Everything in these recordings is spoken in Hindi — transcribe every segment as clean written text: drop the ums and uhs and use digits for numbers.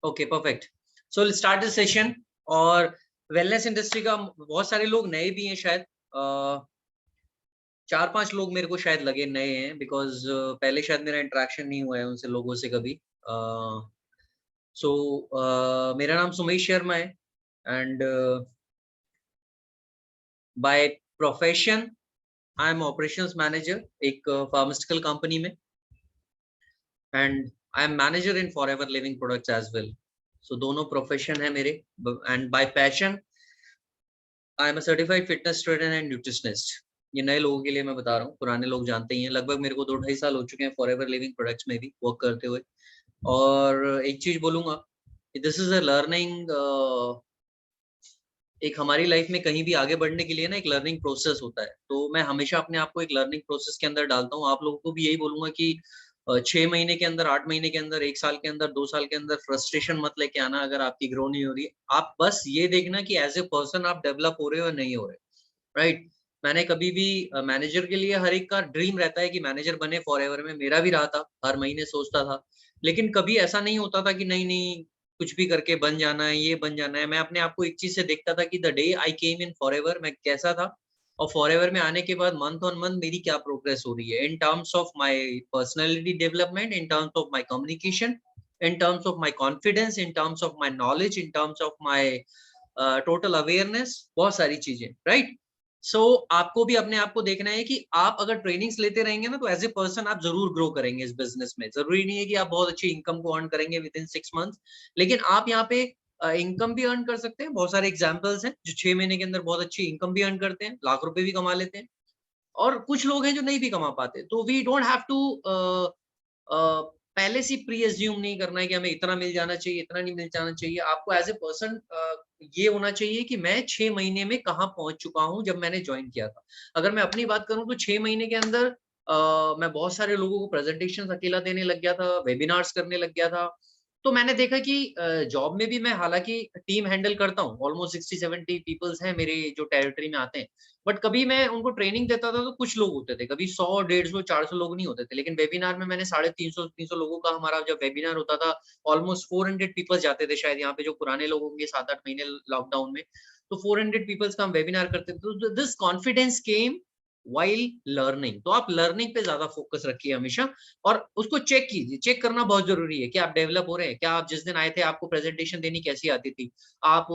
Okay perfect. So will start this session. और वेलनेस इंडस्ट्री का बहुत सारे लोग नए भी हैं शायद, 4-5 लोग मेरे को शायद लगे नए हैं, बिकॉज पहले शायद मेरा इंटरेक्शन नहीं हुआ है उनसे लोगों से कभी। सो मेरा नाम सुमेश शर्मा है and by profession I am operations manager एक फार्मास्यूटिकल कंपनी में, and I am manager in Forever Living Products as well. So दोनों प्रोफेशन है मेरे। And by passion I am a certified fitness trainer and nutritionist. ये नए लोगों के लिए मैं बता रहा हूँ, पुराने लोग जानते ही हैं। लगभग मेरे को 2-2.5 साल हो चुके हैं फॉरएवर लिविंग प्रोडक्ट्स में भी वर्क करते हुए। और एक चीज बोलूंगा, दिस इज अ लर्निंग, एक हमारी लाइफ में कहीं भी आगे बढ़ने के लिए ना एक लर्निंग प्रोसेस होता है। तो मैं हमेशा अपने आप को एक लर्निंग प्रोसेस के अंदर डालता हूँ। आप लोगों को भी यही बोलूंगा कि 6 महीने के अंदर, 8 महीने के अंदर, 1 साल के अंदर, 2 साल के अंदर फ्रस्ट्रेशन मत लेके आना अगर आपकी ग्रो नहीं हो रही है। आप बस ये देखना कि एज ए पर्सन आप डेवलप हो रहे हो या नहीं हो रहे, राइट। मैंने कभी भी मैनेजर के लिए, हर एक का ड्रीम रहता है कि मैनेजर बने फॉरएवर में, मेरा भी रहा था, हर महीने सोचता था। लेकिन कभी ऐसा नहीं होता था कि नहीं नहीं कुछ भी करके बन जाना है, ये बन जाना है। मैं अपने आप को एक चीज से देखता था कि the day I came in forever मैं कैसा था, और फॉरएवर में आने के बाद मंथ ऑन मंथ मेरी क्या प्रोग्रेस हो रही है in terms of my personality development, in terms of my communication, in terms of my confidence, in terms of my knowledge, in terms of my total awareness, बहुत सारी चीजें, राइट। सो आपको भी अपने आप को देखना है कि आप अगर ट्रेनिंग्स लेते रहेंगे ना, तो एज ए पर्सन आप जरूर ग्रो करेंगे इस बिजनेस में। जरूरी नहीं है कि आप बहुत अच्छी इनकम को अर्न करेंगे विद इन 6 मंथ्स, लेकिन आप यहाँ पे इनकम भी अर्न कर सकते हैं। बहुत सारे एग्जाम्पल्स हैं जो 6 महीने के अंदर बहुत अच्छी इनकम भी अर्न करते हैं, लाख रुपए भी कमा लेते हैं। और कुछ लोग हैं जो नहीं भी कमा पाते। तो वी डोंट हैव टू पहले से प्री एज्यूम नहीं करना है कि हमें इतना मिल जाना चाहिए, इतना नहीं मिल जाना चाहिए। आपको एज ए पर्सन ये होना चाहिए कि मैं 6 महीने में कहाँ पहुंच चुका हूँ जब मैंने ज्वाइन किया था। अगर मैं अपनी बात करूं तो 6 महीने के अंदर मैं बहुत सारे लोगों को प्रेजेंटेशन अकेला देने लग गया था, वेबिनार्स करने लग गया था। तो मैंने देखा कि जॉब में भी मैं हालांकि टीम हैंडल करता हूँ, ऑलमोस्ट 60-70 पीपल्स हैं मेरे जो टेरिटरी में आते हैं। बट कभी मैं उनको ट्रेनिंग देता था तो कुछ लोग होते थे, कभी 100, 150, 400 लोग नहीं होते थे। लेकिन वेबिनार में मैंने 350 लोगों का, हमारा जब वेबिनार होता था, ऑलमोस्ट 400 पीपल्स जाते थे शायद, यहाँ पे जो पुराने लोग होंगे 7-8 महीने लॉकडाउन में, तो 400 पीपल्स का हम वेबिनार करते थे। तो this confidence came while learning. तो आप लर्निंग पे ज्यादा फोकस रखिए हमेशा, और उसको चेक कीजिए। चेक करना बहुत जरूरी है कि आप डेवलप हो रहे हैं क्या। आप जिस दिन आए थे आपको प्रेजेंटेशन देनी कैसी आती थी, आप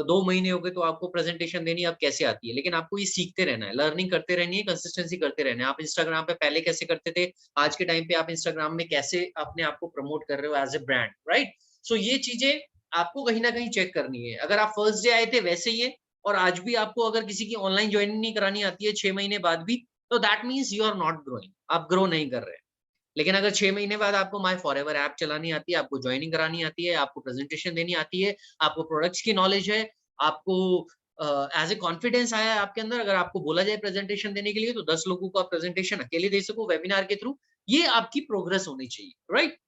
2 महीने हो गए तो आपको प्रेजेंटेशन देनी अब कैसे आती है। लेकिन आपको ये सीखते रहना है, लर्निंग करते रहनी है, कंसिस्टेंसी करते रहना है। आप इंस्टाग्राम पे पहले कैसे करते थे, आज के टाइम पे आप इंस्टाग्राम में कैसे अपने आप को प्रमोट कर रहे हो as a brand, right. So ये चीजें आपको कहीं ना कहीं चेक करनी है। अगर आप फर्स्ट डे आए थे वैसे ही है, और आज भी आपको अगर किसी की ऑनलाइन ज्वाइनिंग नहीं करानी आती है 6 महीने बाद भी, तो that means you are not growing, आप ग्रो नहीं कर रहे हैं। लेकिन अगर 6 महीने बाद आपको माय फॉरएवर ऐप चलानी आती है, आपको ज्वाइनिंग करानी आती है, आपको प्रेजेंटेशन देनी आती है, आपको प्रोडक्ट्स की नॉलेज है, आपको एज ए कॉन्फिडेंस आया है आपके अंदर, अगर आपको बोला जाए प्रेजेंटेशन देने के लिए तो 10 लोगों को आप प्रेजेंटेशन अकेले दे सको वेबिनार के थ्रू, ये आपकी प्रोग्रेस होनी चाहिए, राइट।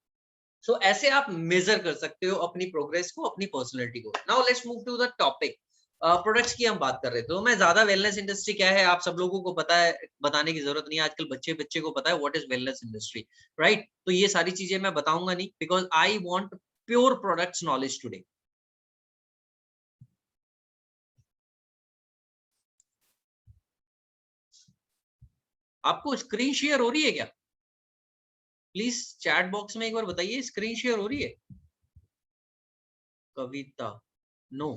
सो ऐसे आप मेजर कर सकते हो अपनी प्रोग्रेस को, अपनी पर्सनैलिटी को। Now let's move to the topic. Products की हम बात कर रहे थे, तो मैं ज्यादा वेलनेस इंडस्ट्री क्या है आप सब लोगों को पता है, बताने की जरूरत नहीं है। आजकल बच्चे बच्चे को पता है what is wellness industry, right. तो ये सारी चीजें मैं बताऊंगा नहीं, because I want pure products knowledge today. आपको स्क्रीन शेयर हो रही है क्या? प्लीज चैट बॉक्स में एक बार बताइए, स्क्रीन शेयर हो रही है? कविता, नो।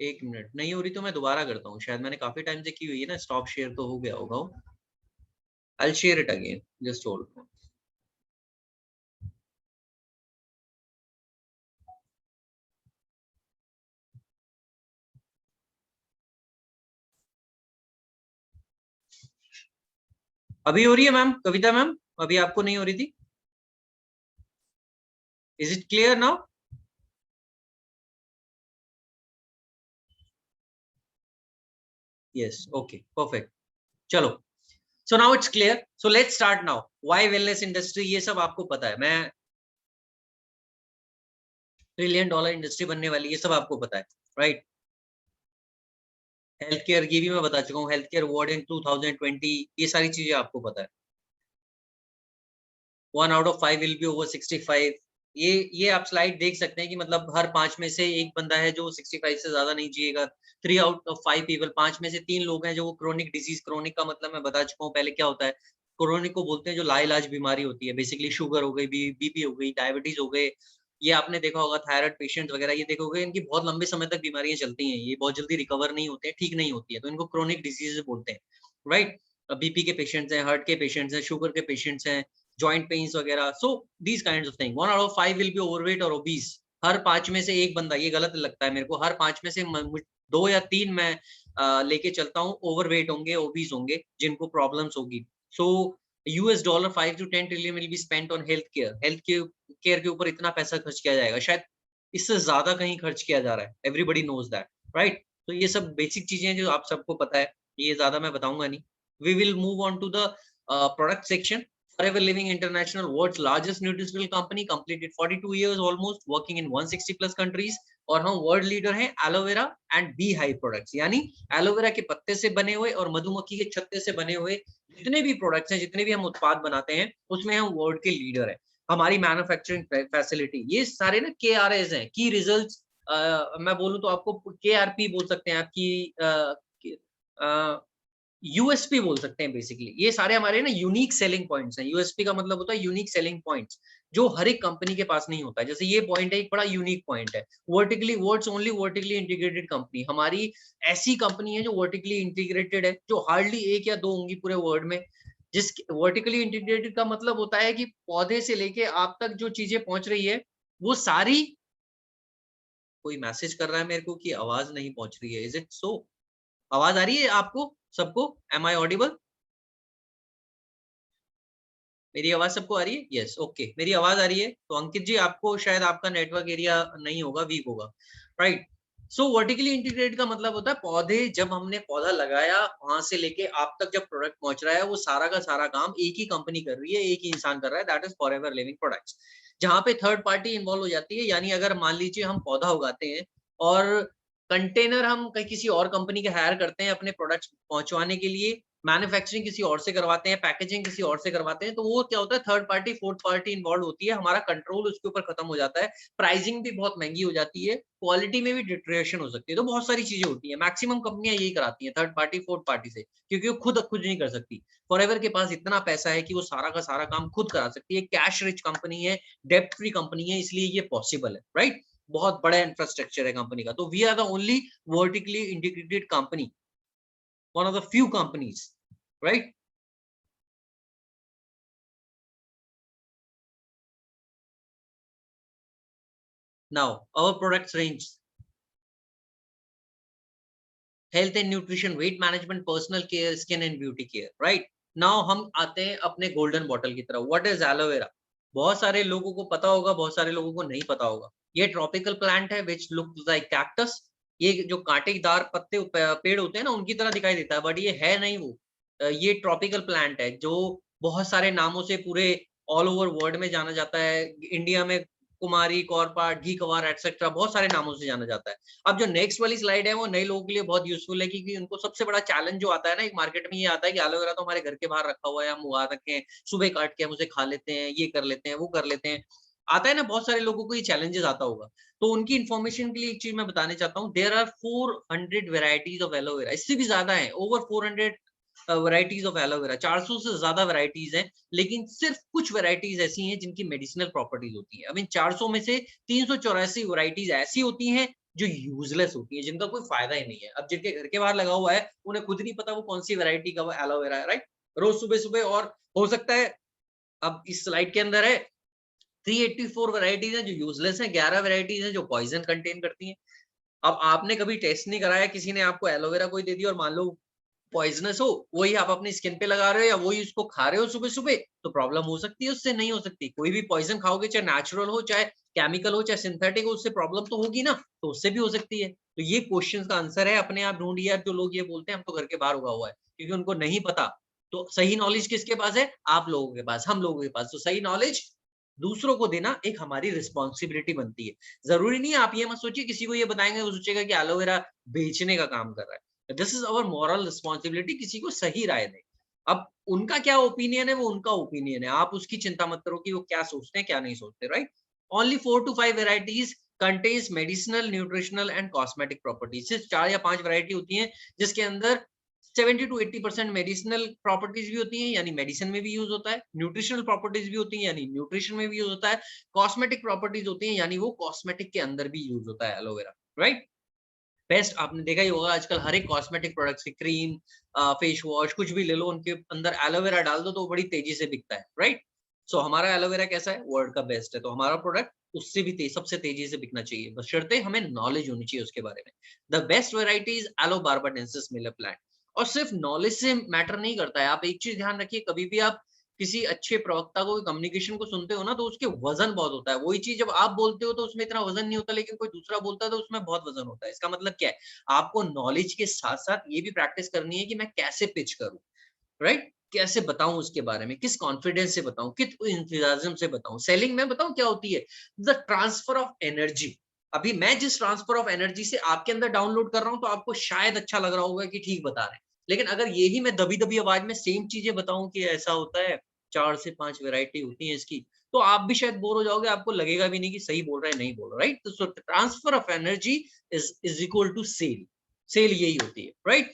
एक मिनट, नहीं हो रही तो मैं दोबारा करता हूँ, शायद मैंने काफी टाइम से की हुई है ना। स्टॉप शेयर तो हो गया होगा। I'll share it again. Just hold on. अभी हो रही है मैम, कविता मैम? अभी आपको नहीं हो रही थी? Is it clear now? Yes, okay perfect. चलो, so now it's clear. So let's start now. Why wellness industry, ये सब आपको पता है। मैं $1 ट्रिलियन इंडस्ट्री बनने वाली, ये सब आपको पता है, राइट। हेल्थ केयर की भी मैं बता चुका हूँ, हेल्थ केयर अवार्ड इन 2020, ये सारी चीजें आपको पता है। 1 out of 5 will be over 65, ये आप स्लाइड देख सकते हैं कि मतलब हर 5 में से 1 बंदा है जो 65 से ज़्यादा नहीं जिएगा। 3 आउट ऑफ 5 पीपल, 5 में से 3 लोग हैं जो वो क्रोनिक डिसीज़, क्रोनिक का मतलब मैं बता चुका हूँ पहले क्या होता है। क्रोनिक को बोलते हैं जो लाइलाज बीमारी होती है। बेसिकली शुगर हो गई, बीपी हो गई, डायबिटीज़ हो गए। ये आपने देखा होगा थायराइड पेशेंट वगैरह ये देखोगे इनकी बहुत लंबे समय तक बीमारियाँ चलती हैं। ये बहुत जल्दी रिकवर नहीं होते हैं, ठीक नहीं होती है। तो इनको क्रोनिक डिसीज़ बोलते हैं, राइट? बीपी के पेशेंट्स हैं, हार्ट के पेशेंट्स हैं, शुगर के पेशेंट्स हैं, जॉइंट पेन्स वगैरह। सो these kinds of thing 1 out of 5 will be overweight or obese। हर 5 में से 1 बंदा, ये गलत लगता है मेरे को, हर 5 में से 2 या 3 मैं लेके चलता हूँ ओवरवेट होंगे, ओबीस होंगे, जिनको प्रॉब्लम्स होगी। So US dollar 5 to 10 trillion will be spent on health care. Health care के ऊपर इतना पैसा खर्च किया जाएगा, शायद इससे ज्यादा कहीं खर्च किया जा रहा है। Everybody knows that, right? तो ये सब बेसिक चीजें हैं जो आप सबको पता है, ये ज्यादा मैं बताऊंगा नहीं। We will move on to the product section. Forever Living International, world's largest nutritional company, completed 42 years almost, working in 160 plus countries। और हम वर्ल्ड लीडर हैं aloe vera and bee hive products, यानी एलोवेरा के पत्ते से बने हुए और मधुमक्खी के छत्ते से बने हुए जितने भी प्रोडक्ट्स हैं, जितने भी हम उत्पाद बनाते हैं, उसमें हम वर्ल्ड के लीडर हैं। हमारी मैन्युफैक्चरिंग फैसिलिटी, ये सारे ना KRAs हैं, की रिजल्ट्स। मैं बोलूं तो आपको KRP बोल सकते हैं, आपकी यूएसपी बोल सकते हैं। बेसिकली ये सारे हमारे ना यूनिक सेलिंग पॉइंट्स हैं। यूएसपी का मतलब होता है यूनिक सेलिंग पॉइंट्स, जो हर एक कंपनी के पास नहीं होता है। जैसे ये पॉइंट है, एक बड़ा यूनिक पॉइंट है। World's only vertically integrated company, हमारी ऐसी कंपनी है जो वर्टिकली इंटीग्रेटेड है, जो हार्डली 1 या 2 होंगी पूरे वर्ल्ड में। जिस वर्टिकली इंटीग्रेटेड का मतलब होता है कि पौधे से लेके आप तक जो चीजें पहुंच रही है, वो सारी। कोई मैसेज कर रहा है मेरे को कि आवाज नहीं पहुंच रही है, इज इट सो? आवाज आ रही है आपको सबको? Am I audible? मेरी आवाज सबको आ रही है? यस, ओके, मेरी आवाज आ रही है। तो अंकित जी, आपको शायद आपका नेटवर्क एरिया नहीं होगा, वीक होगा, राइट? सो वर्टिकली इंटीग्रेटेड का मतलब होता है पौधे, जब हमने पौधा लगाया वहां से लेके आप तक जब प्रोडक्ट पहुंच रहा है, वो सारा का सारा काम एक ही कंपनी कर रही है, एक ही इंसान कर रहा है, that is forever Living products. जहां पे थर्ड पार्टी इन्वॉल्व हो जाती है, यानी अगर मान लीजिए हम पौधा उगाते हैं और कंटेनर हम कहीं किसी और कंपनी के हायर करते हैं अपने प्रोडक्ट्स पहुंचवाने के लिए, मैन्युफैक्चरिंग किसी और से करवाते हैं, पैकेजिंग किसी और से करवाते हैं, तो वो क्या होता है, third party fourth party involve होती है, हमारा कंट्रोल उसके ऊपर खत्म हो जाता है, प्राइसिंग भी बहुत महंगी हो जाती है, क्वालिटी में भी डिटरेशन हो सकती है। तो बहुत सारी चीजें होती है, मैक्सिमम कंपनियां यही कराती हैं थर्ड पार्टी फोर्थ पार्टी से, क्योंकि वो खुद नहीं कर सकती। फॉरएवर के पास इतना पैसा है कि वो सारा का सारा काम खुद करा सकती है, कैश रिच कंपनी है, डेप्ट फ्री कंपनी है, इसलिए ये पॉसिबल है, राइट? बहुत बड़ा इंफ्रास्ट्रक्चर है कंपनी का। तो we are the only vertically integrated company, one of the few companies, right? Now our products range health and nutrition, weight management, personal care, skin and beauty care, right? Now हम आते हैं अपने गोल्डन बॉटल की तरफ। What is aloe vera? बहुत सारे लोगों को पता होगा, बहुत सारे लोगों को नहीं पता होगा। ये ट्रॉपिकल प्लांट है विच लुक्स लाइक कैक्टस। ये जो कांटेदार पत्ते पेड़ होते हैं ना, उनकी तरह दिखाई देता है, बट ये है नहीं वो। ये ट्रॉपिकल प्लांट है जो बहुत सारे नामों से पूरे ऑल ओवर वर्ल्ड में जाना जाता है। इंडिया में कुमारी, कौरपाट, घी कवार एटसेट्रा बहुत सारे नामों से जाना जाता है। अब जो नेक्स्ट वाली स्लाइड है वो नए लोगों के लिए बहुत यूजफुल है, क्योंकि उनको सबसे बड़ा चैलेंज जो आता है ना एक मार्केट में, ये आता है कि एलोवेरा तो हमारे घर के बाहर रखा हुआ है, हम उगा रखे हैं, सुबह काट के हम उसे खा लेते हैं, ये कर लेते हैं, वो कर लेते हैं। आता है ना, बहुत सारे लोगों को ये चैलेंजेस आता होगा। तो उनकी इन्फॉर्मेशन के लिए एक चीज मैं बताने चाहता हूँ, there are 400 varieties of aloe vera, इससे भी ज्यादा है, ओवर 400 वैरायटीज ऑफ एलोवेरा, 400 से ज्यादा वैरायटीज हैं। लेकिन सिर्फ कुछ वैरायटीज ऐसी हैं जिनकी मेडिसिनल प्रॉपर्टीज होती है। अब इन 400 में से 384 वैरायटीज ऐसी होती हैं जो यूजलेस होती है, जिनका कोई फायदा ही नहीं है। अब जिनके घर के बाहर लगा हुआ है, उन्हें खुद नहीं पता वो कौन सी वैरायटी का वो एलोवेरा है, राइट? रोज सुबह सुबह, और हो सकता है अब इस स्लाइड के अंदर है 384 वैरायटीज है जो यूजलेस है, 11 वैरायटीज है जो पॉइजन कंटेन करती हैं। अब आपने कभी टेस्ट नहीं कराया, किसी ने आपको एलोवेरा कोई दे दिया और मान लो पॉइजनस हो, वही आप अपनी स्किन पे लगा रहे हो या वही उसको खा रहे हो सुबह सुबह, तो प्रॉब्लम हो सकती है, उससे नहीं हो सकती। कोई भी पॉइजन खाओगे, चाहे नेचुरल हो, चाहे केमिकल हो, चाहे सिंथेटिक हो, उससे प्रॉब्लम तो होगी ना, तो उससे भी हो सकती है। तो ये क्वेश्चन का आंसर है, अपने आप ढूंढिए। यार जो लोग ये बोलते हैं हम तो घर के बाहर उगा हुआ है, क्योंकि उनको नहीं पता। तो सही नॉलेज किसके पास है? आप लोगों के पास, हम लोगों के पास। तो सही नॉलेज दूसरों को देना एक हमारी रिस्पॉन्सिबिलिटी बनती है। जरूरी नहीं है, आप ये मत सोचिए किसी को ये बताएंगे वो सोचेगा कि एलोवेरा बेचने का काम कर रहा है। This is our moral responsibility, किसी को सही राय दें। अब उनका क्या ओपिनियन है, वो उनका ओपिनियन है, आप उसकी चिंता मत करो कि वो क्या सोचते हैं क्या नहीं सोचते, right? Only 4 to 5 varieties contains medicinal, nutritional and cosmetic properties. सिर्फ 4 या 5 वैरायटी होती हैं जिसके अंदर 70 to 80% मेडिसिनल प्रॉपर्टीज भी होती हैं, यानी मेडिसिन में भी यूज होता है, न्यूट्रिशनल प्रॉपर्टीज भी होती हैं, यानी न्यूट्रिशन में भी यूज होता है, कॉस्मेटिक प्रॉपर्टीज होती हैं, यानी वो कॉस्मेटिक के अंदर भी यूज होता है एलोवेरा, राइट। बेस्ट आपने देखा ही होगा आजकल हर एक कॉस्मेटिक प्रोडक्ट्स की क्रीम, फेस वॉश, कुछ भी ले लो, उनके अंदर एलोवेरा डाल दो तो बड़ी तेजी से बिकता है, राइट। सो हमारा एलोवेरा कैसा है, वर्ल्ड का बेस्ट है, तो हमारा प्रोडक्ट उससे भी सबसे तेजी से बिकना चाहिए, बस शर्ते हमें नॉलेज होनी चाहिए उसके बारे में। The best variety is yellow barbadensis Miller plant. और सिर्फ नॉलेज से मैटर नहीं करता है, आप एक चीज ध्यान रखिए, कभी भी आप किसी अच्छे प्रवक्ता को, कम्युनिकेशन को सुनते हो ना, तो उसके वजन बहुत होता है। वही चीज जब आप बोलते हो तो उसमें इतना वजन नहीं होता, लेकिन कोई दूसरा बोलता है तो उसमें बहुत वजन होता है। इसका मतलब क्या है, आपको नॉलेज के साथ साथ ये भी प्रैक्टिस करनी है कि मैं कैसे पिच करूं, राइट, कैसे बताऊं उसके बारे में, किस कॉन्फिडेंस से बताऊं, किस इंथुसियाज्म से बताऊं। सेलिंग में बताऊं क्या होती है, द ट्रांसफर ऑफ एनर्जी। अभी मैं जिस ट्रांसफर ऑफ एनर्जी से आपके अंदर डाउनलोड कर रहा हूं, तो आपको शायद अच्छा लग रहा होगा कि ठीक बता रहे हैं, लेकिन अगर यही मैं दबी दबी आवाज में सेम चीजें बताऊं कि ऐसा होता है, 4 से 5 वैरायटी होती है इसकी, तो आप भी शायद बोर हो जाओगे, आपको लगेगा भी नहीं कि सही बोल रहा है नहीं बोल रहा, राइट। तो transfer of energy is equal to cell. Cell यही होती है, right.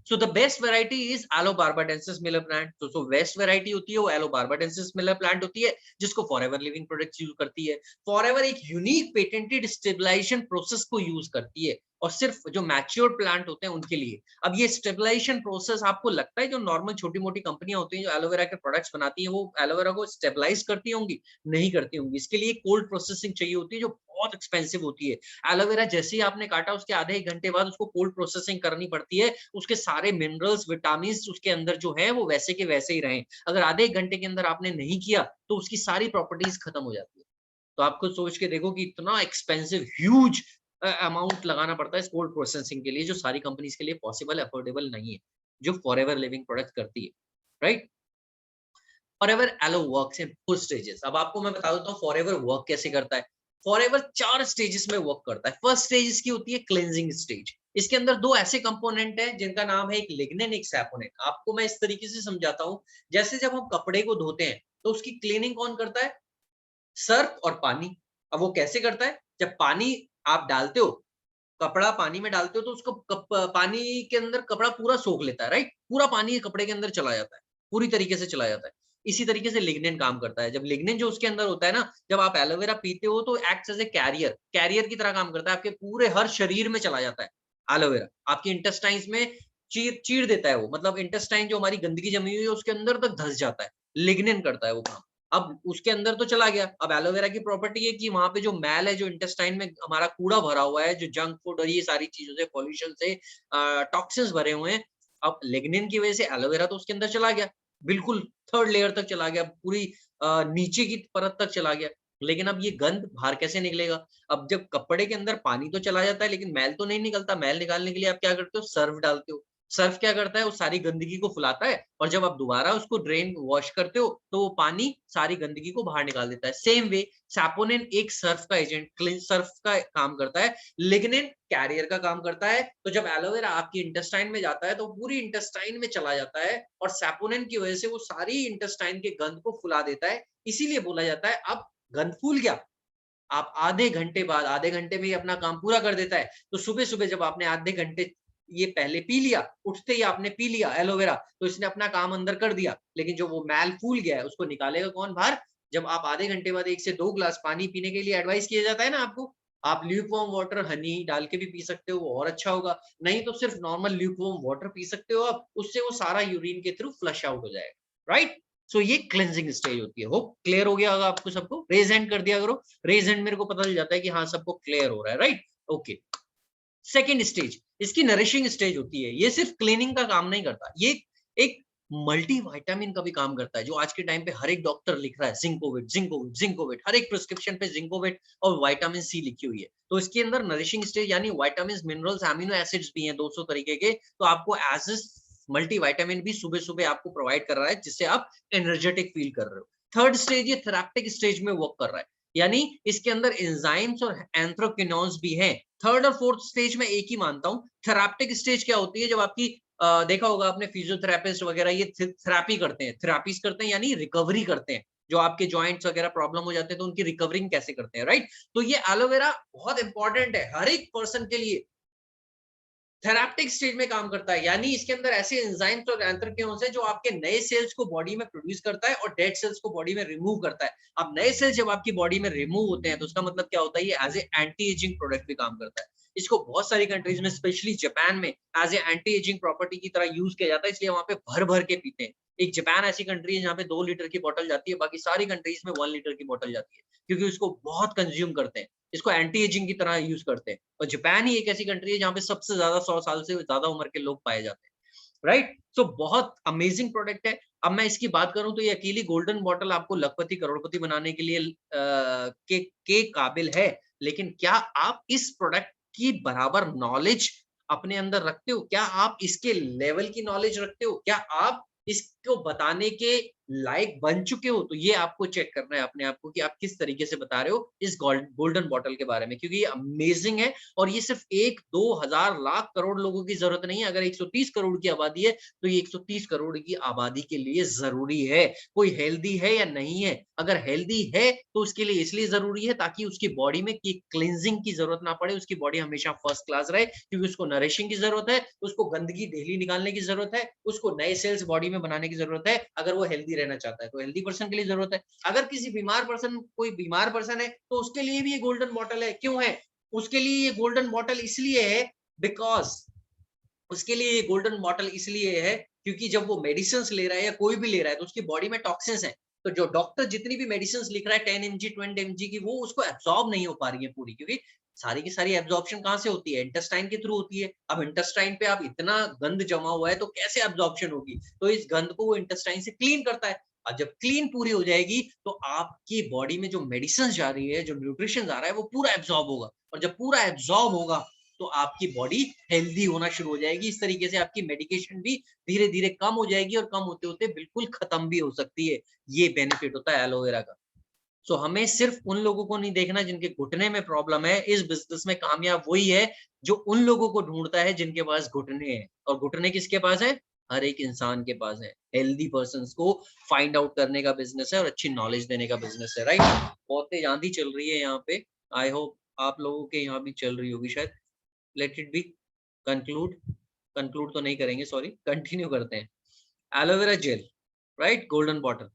So the best variety is Aloe barbadensis Miller plant. So best variety होती है वो Aloe barbadensis Miller plant होती है, जिसको Forever Living Products यूज करती है। Forever एक यूनिक पेटेंटेड स्टेबलाइजेशन प्रोसेस को यूज करती है, और सिर्फ जो मैच्योर प्लांट होते हैं उनके लिए। अब ये स्टेबलाइजेशन प्रोसेस आपको लगता है जो नॉर्मल छोटी मोटी कंपनियां होती हैं जो एलोवेरा के प्रोडक्ट्स बनाती हैं, वो एलोवेरा को स्टेबलाइज करती होंगी? नहीं करती होंगी। इसके लिए कोल्ड प्रोसेसिंग चाहिए होती है, जो बहुत एक्सपेंसिव होती है। एलोवेरा जैसे ही आपने काटा उसके आधे एक घंटे बाद उसको कोल्ड प्रोसेसिंग करनी पड़ती है, उसके सारे मिनरल्स, विटामिन उसके अंदर जो है वो वैसे के वैसे ही रहें। अगर आधे एक घंटे के अंदर आपने नहीं किया तो उसकी सारी प्रॉपर्टीज खत्म हो जाती है। तो आपको सोच के देखो कि इतना एक्सपेंसिव ह्यूज अमाउंट लगाना पड़ता है इस कोल्ड प्रोसेसिंग के लिए, जो सारी कंपनीज के लिए पॉसिबल, अफोर्डेबल नहीं है, जो फॉरएवर लिविंग प्रोडक्ट करती है, right. Forever aloe works in 4 stages. अब आपको मैं बता देता हूँ फॉरएवर वर्क कैसे करता है। फॉरएवर 4 स्टेजेस में वर्क करता है। फर्स्ट स्टेज इसकी होती है क्लेंजिंग स्टेज। इसके अंदर 2 ऐसे कंपोनेंट हैं जिनका नाम है एक लिग्निन, एक सैपोनिन। आपको मैं इस तरीके से समझाता हूँ, जैसे जब हम कपड़े को धोते हैं तो उसकी क्लीनिंग कौन करता है? सर्फ और पानी। अब वो कैसे करता है? जब पानी आप डालते हो, कपड़ा पानी में डालते हो तो उसको पानी के अंदर कपड़ा पूरा सोख लेता है, राइट। पूरा पानी कपड़े के अंदर चला जाता है, पूरी तरीके से चला जाता है। इसी तरीके से लिग्निन काम करता है। जब लिग्निन जो उसके अंदर होता है ना, जब आप एलोवेरा पीते हो तो acts as a carrier, carrier की तरह काम करता है, आपके पूरे हर शरीर में चला जाता है एलोवेरा। आपकी इंटेस्टाइन्स में चीर चीर देता है वो, मतलब इंटेस्टाइन जो हमारी गंदगी जमी हुई है उसके अंदर तक धस जाता है। लिग्निन करता है वो काम। अब उसके अंदर तो चला गया। अब एलोवेरा की प्रॉपर्टी है कि वहां पे जो मैल है, जो इंटेस्टाइन में हमारा कूड़ा भरा हुआ है, जो जंक फूड और ये सारी चीजों से, पॉल्यूशन से टॉक्सिन्स भरे हुए हैं, अब लिग्निन की वजह से एलोवेरा तो उसके अंदर चला गया, बिल्कुल थर्ड लेयर तक चला गया, पूरी नीचे की परत तक चला गया। लेकिन अब ये गंद बाहर कैसे निकलेगा? अब जब कपड़े के अंदर पानी तो चला जाता है लेकिन मैल तो नहीं निकलता। मैल निकालने के लिए आप क्या करते हो? सर्फ डालते हो। सर्फ क्या करता है? वो सारी गंदगी को फुलाता है, और जब आप दोबारा उसको ड्रेन वॉश करते हो तो वो पानी सारी गंदगी को बाहर निकाल देता है। सेम वे सैपोनिन एक सर्फ का एजेंट, क्लीन सर्फ का काम करता है। लिग्निन कैरियर का काम करता है। तो जब एलोवेरा आपकी इंटेस्टाइन में जाता है तो पूरी इंटेस्टाइन में चला जाता है, और सैपोनिन की वजह से वो सारी इंटेस्टाइन के गंद को फुला देता है। इसीलिए बोला जाता है अब गंद फूल गया, आप आधे घंटे बाद, आधे घंटे में ही अपना काम पूरा कर देता है। तो सुबह सुबह जब आपने आधे घंटे ये पहले पी लिया, उठते ही आपने पी लिया एलोवेरा, तो इसने अपना काम अंदर कर दिया। लेकिन जो वो मैल फूल गया है उसको निकालेगा कौन बाहर? जब आप आधे घंटे बाद 1 से 2 ग्लास पानी पीने के लिए एडवाइस किया जाता है ना आपको, आप ल्यूकवार्म वाटर हनी डाल के भी पी सकते हो, वो और अच्छा होगा। नहीं तो सिर्फ नॉर्मल ल्यूकवार्म वाटर पी सकते हो आप, उससे वो सारा यूरिन के थ्रू फ्लश आउट हो जाएगा, राइट। सो ये क्लेंजिंग स्टेज होती है। होप क्लियर हो गया होगा आपको सबको? रेज हैंड कर दिया करो, रेज हैंड मेरे को पता चल जाता है कि हाँ सबको क्लियर हो रहा है, राइट। ओके, सेकेंड स्टेज इसकी नरिशिंग स्टेज होती है। ये सिर्फ क्लीनिंग का काम नहीं करता, ये एक मल्टी विटामिन का भी काम करता है, जो आज के टाइम पे हर एक डॉक्टर लिख रहा है, जिंकोविट जिंकोविट जिंकोविट, हर एक प्रिस्क्रिप्शन पे जिंकोविट और विटामिन सी लिखी हुई है। तो इसके अंदर नरिशिंग स्टेज यानी विटामिन, मिनरल्स, अमीनो एसिड्स भी हैं 200 तरीके के, तो आपको एज मल्टी विटामिन भी सुबह सुबह आपको प्रोवाइड कर रहा है, जिससे आप एनर्जेटिक फील कर रहे हो। थर्ड स्टेज ये थेराप्टिक स्टेज में वर्क कर रहा है, यानी इसके अंदर एंजाइम्स और एंथ्रोक्विनोन्स भी हैं। थर्ड और फोर्थ स्टेज में एक ही मानता हूँ। थेराप्टिक स्टेज क्या होती है? जब आपकी देखा होगा आपने फिजियोथेरेपिस्ट वगैरह ये थेरापी करते हैं, थेरापीज करते हैं यानी रिकवरी करते हैं। जो आपके जॉइंट्स वगैरह प्रॉब्लम हो जाते हैं तो उनकी रिकवरिंग कैसे करते हैं, राइट? तो ये एलोवेरा बहुत इंपॉर्टेंट है हर एक पर्सन के लिए, थेराप्टिक स्टेज में काम करता है, यानी इसके अंदर ऐसे एंजाइम्स और एंथ्रक्योन्स हैं जो आपके नए सेल्स को बॉडी में प्रोड्यूस करता है और डेड सेल्स को बॉडी में रिमूव करता है। अब नए सेल्स जब आपकी बॉडी में रिमूव होते हैं तो उसका मतलब क्या होता है, ये as a anti aging product भी काम करता है। इसको बहुत सारी कंट्रीज में स्पेशली जापान में as a anti ageing property की तरह यूज किया जाता है, इसलिए वहां पे भर भर के पीते हैं। एक जापान ऐसी कंट्री है जहाँ पे 2 लीटर की बोतल जाती है, बाकी सारी कंट्रीज में 1 लीटर की बोतल जाती है, क्योंकि उसको बहुत कंज्यूम करते हैं, इसको एंटी एजिंग की तरह यूज करते हैं। और जापान ही एक ऐसी कंट्री है जहाँ पे सबसे ज्यादा 100 साल से ज्यादा उम्र के लोग पाए जाते हैं, राइट? सो बहुत अमेजिंग प्रोडक्ट है। अब मैं इसकी बात करूं तो ये अकेली गोल्डन बॉटल आपको लखपति करोड़पति बनाने के लिए के काबिल है, लेकिन क्या आप इस प्रोडक्ट की बराबर नॉलेज अपने अंदर रखते हो? क्या आप इसके लेवल की नॉलेज रखते हो? क्या आप इसको बताने के लायक बन चुके हो? तो ये आपको चेक करना है अपने आप को कि आप किस तरीके से बता रहे हो इस गोल्डन बॉटल के बारे में, क्योंकि ये अमेजिंग है और ये सिर्फ 1, 2 हजार लाख करोड़ लोगों की जरूरत नहीं है। अगर 130 करोड़ की आबादी है तो ये 130 करोड़ की आबादी के लिए जरूरी है। कोई हेल्दी है या नहीं है? अगर हेल्दी है तो उसके लिए इसलिए जरूरी है ताकि उसकी बॉडी में क्लींजिंग की जरूरत ना पड़े, उसकी बॉडी हमेशा फर्स्ट क्लास रहे, क्योंकि उसको नरिशिंग की जरूरत है, उसको गंदगी डेली निकालने की जरूरत है, उसको नए सेल्स बॉडी में बनाने की जरूरत है अगर वो हेल्दी रहना चाहता है। तो हेल्दी पर्सन के लिए जरूरत है। अगर किसी बीमार पर्सन, कोई बीमार पर्सन है तो उसके लिए भी ये गोल्डन बॉटल है। क्यों है? उसके लिए ये गोल्डन बॉटल इसलिए है बिकॉज उसके लिए ये गोल्डन बॉटल इसलिए है क्योंकि जब वो मेडिसिन ले रहा है या कोई भी ले रहा है तो उसकी बॉडी में टॉक्सिन्स हैं। तो जो डॉक्टर जितनी भी मेडिसिन लिख रहा है 10 mg 20 mg की, वो उसको एब्जॉर्ब नहीं हो पा रही है पूरी, क्योंकि सारी की सारी एब्जॉर्प्शन कहाँ से होती है? इंटेस्टाइन के थ्रू होती है। अब इंटेस्टाइन पे आप इतना गंद जमा हुआ है तो कैसे एब्जॉर्प्शन होगी? तो इस गंद को वो इंटेस्टाइन से क्लीन करता है और जब क्लीन पूरी हो जाएगी तो आपकी बॉडी में जो मेडिसिन जा रही है, जो न्यूट्रिशन जा रहा है, वो पूरा एब्जॉर्ब होगा और जब पूरा एब्जॉर्ब होगा तो आपकी बॉडी हेल्दी होना शुरू हो जाएगी। इस तरीके से आपकी मेडिकेशन भी धीरे धीरे कम हो जाएगी और कम होते होते बिल्कुल खत्म भी हो सकती है। ये बेनिफिट होता है एलोवेरा का। सो हमें सिर्फ उन लोगों को नहीं देखना जिनके घुटने में प्रॉब्लम है। इस बिजनेस में कामयाब वही है जो उन लोगों को ढूंढता है जिनके पास घुटने हैं। और घुटने किसके पास है? हर एक इंसान के पास है। हेल्दी पर्संस को फाइंड आउट करने का बिजनेस है और अच्छी नॉलेज देने का बिजनेस है, राइट? बहुत तेज आंधी चल रही है यहाँ पे। आई होप आप लोगों के यहाँ भी चल रही होगी शायद। Let it be. Conclude. Conclude तो नहीं करेंगे, सॉरी, कंटिन्यू करते हैं। Aloe vera gel, right? Golden bottle.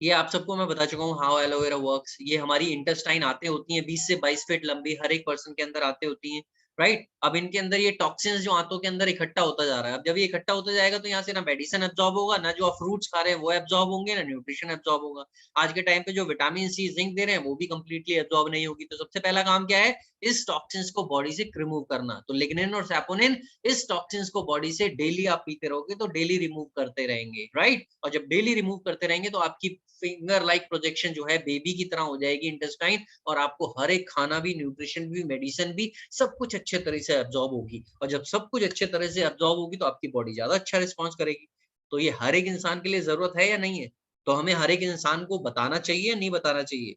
ये आप सबको मैं बता चुका हूँ हाउ एलोवेरा वर्क्स। ये हमारी इंटेस्टाइन आते होती हैं 20 से 22 फीट लंबी, हर एक पर्सन के अंदर आते होती हैं, राइट? अब इनके अंदर ये टॉक्सिन्स जो आंतों के अंदर इकट्ठा होता जा रहा है, अब जब ये इकट्ठा होता जाएगा तो यहाँ से ना मेडिसिन एब्जॉर्ब होगा, ना जो आप फ्रूट्स खा रहे हैं वो एब्जॉर्ब होंगे, ना न्यूट्रिशन एब्जॉर्ब होगा। आज के टाइम पे जो विटामिन सी, जिंक दे रहे हैं वो भी कंप्लीटली एब्जॉर्ब नहीं होगी। तो सबसे पहला काम क्या है? इस टॉक्सिन्स को बॉडी से रिमूव करना। तो लिग्निन और सैपोनिन, इस टॉक्सिन्स को बॉडी से डेली आप पीते रहोगे तो डेली रिमूव करते रहेंगे, राइट? और जब डेली रिमूव करते रहेंगे तो आपकी फिंगर लाइक प्रोजेक्शन जो है बेबी की तरह हो जाएगी इंटेस्टाइन, और आपको हर एक खाना भी, न्यूट्रिशन भी, मेडिसिन भी, सब कुछ अच्छे तरह से एब्जॉर्ब होगी। और जब सब कुछ अच्छे तरह से एब्जॉर्ब होगी तो आपकी बॉडी ज्यादा अच्छा रिस्पॉन्स करेगी। तो ये हर एक इंसान के लिए जरूरत है या नहीं है? तो हमें हर एक इंसान को बताना चाहिए या नहीं बताना चाहिए?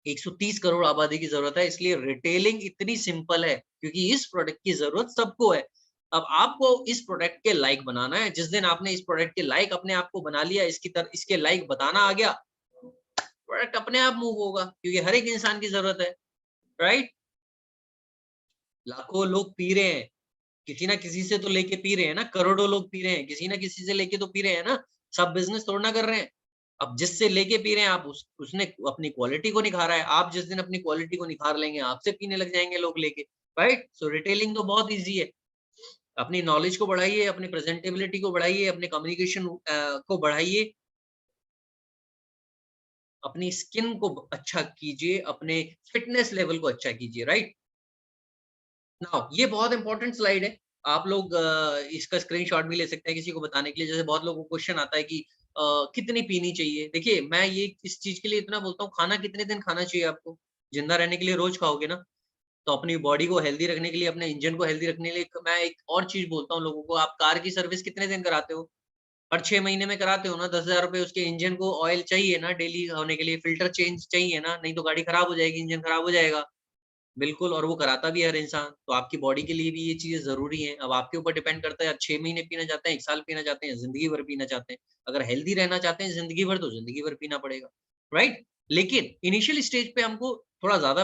130 करोड़ आबादी की जरूरत है, इसलिए रिटेलिंग इतनी सिंपल है क्योंकि इस प्रोडक्ट की जरूरत सबको है। अब आपको इस प्रोडक्ट के लायक बनाना है। जिस दिन आपने इस प्रोडक्ट के लायक अपने आप को बना लिया, इसके लायक बताना आ गया, प्रोडक्ट अपने आप मूव होगा क्योंकि हर एक इंसान की जरूरत है, राइट? लाखों लोग पी रहे हैं, किसी ना किसी से तो लेके पी रहे हैं ना, करोड़ों लोग पी रहे हैं, किसी ना किसी से लेके तो पी रहे हैं ना। सब बिजनेस थोड़ा ना कर रहे हैं। अब जिससे लेके पी रहे हैं आप, उसने अपनी क्वालिटी को निखारा है। आप जिस दिन अपनी क्वालिटी को निखार लेंगे, आपसे पीने लग जाएंगे लोग लेके, राइट? सो रिटेलिंग तो बहुत इजी है। अपनी नॉलेज को बढ़ाइए, अपनी प्रेजेंटेबिलिटी को बढ़ाइए, अपने कम्युनिकेशन को बढ़ाइए, अपनी स्किन को अच्छा कीजिए, अपने फिटनेस लेवल को अच्छा कीजिए, राइट? नाउ ये बहुत इंपॉर्टेंट स्लाइड है। आप लोग इसका स्क्रीनशॉट भी ले सकते हैं किसी को बताने के लिए। जैसे बहुत लोगों को क्वेश्चन आता है कि कितनी पीनी चाहिए? देखिए, मैं ये इस चीज के लिए इतना बोलता हूँ, खाना कितने दिन खाना चाहिए आपको? जिंदा रहने के लिए रोज खाओगे ना? तो अपनी बॉडी को हेल्दी रखने के लिए, अपने इंजन को हेल्दी रखने के लिए मैं एक और चीज बोलता हूँ लोगों को। आप कार की सर्विस कितने दिन कराते हो? हर 6 महीने में कराते हो ना? 10,000 रुपए उसके इंजन को ऑयल चाहिए ना डेली होने के लिए, फिल्टर चेंज चाहिए ना, नहीं तो गाड़ी खराब हो जाएगी, इंजन खराब हो जाएगा। बिल्कुल, और वो कराता भी है हर इंसान, तो आपकी बॉडी के लिए भी ये चीज़ें ज़रूरी हैं। अब आपके ऊपर डिपेंड करता है, आप 6 महीने पीना चाहते हैं, 1 साल पीना चाहते हैं, ज़िंदगी भर पीना चाहते हैं। अगर हेल्दी रहना चाहते हैं ज़िंदगी भर, तो ज़िंदगी भर पीना पड़ेगा, राइट? लेकिन इनिशियल स्टेज पे हमको थोड़ा ज़्यादा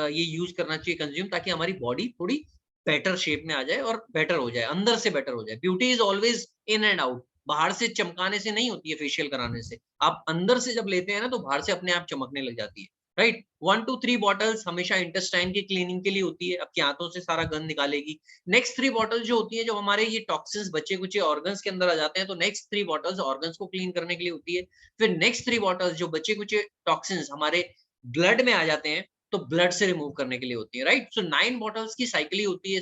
ये यूज़ करना चाहिए कंज़्यूम, ताकि हमारी बॉडी थोड़ी बेटर शेप में आ जाए और बेटर हो जाए, अंदर से बेटर हो जाए। Beauty is always in and out, बाहर से चमकाने से नहीं होती है, फेशियल कराने से। आप अंदर से जब लेते हैं ना, तो बाहर से अपने आप चमकने लग जाती है। राइट 1 टू 3 बॉटल्स हमेशा इंटेस्टाइन की क्लीनिंग के लिए होती है, आपकी आंतों से सारा गंद निकालेगी। नेक्स्ट 3 बॉटल्स जो होती है, जो हमारे ये टॉक्सिन्स बचे-कुचे ऑर्गन्स के अंदर आ जाते हैं, तो नेक्स्ट 3 बॉटल्स ऑर्गन्स को क्लीन करने के लिए होती है। फिर नेक्स्ट 3 बॉटल्स जो बचे-कुचे टॉक्सिन्स हमारे ब्लड में आ जाते हैं, तो ब्लड से रिमूव करने के लिए होती है, राइट? सो 9 बॉटल्स की साइकिल होती है।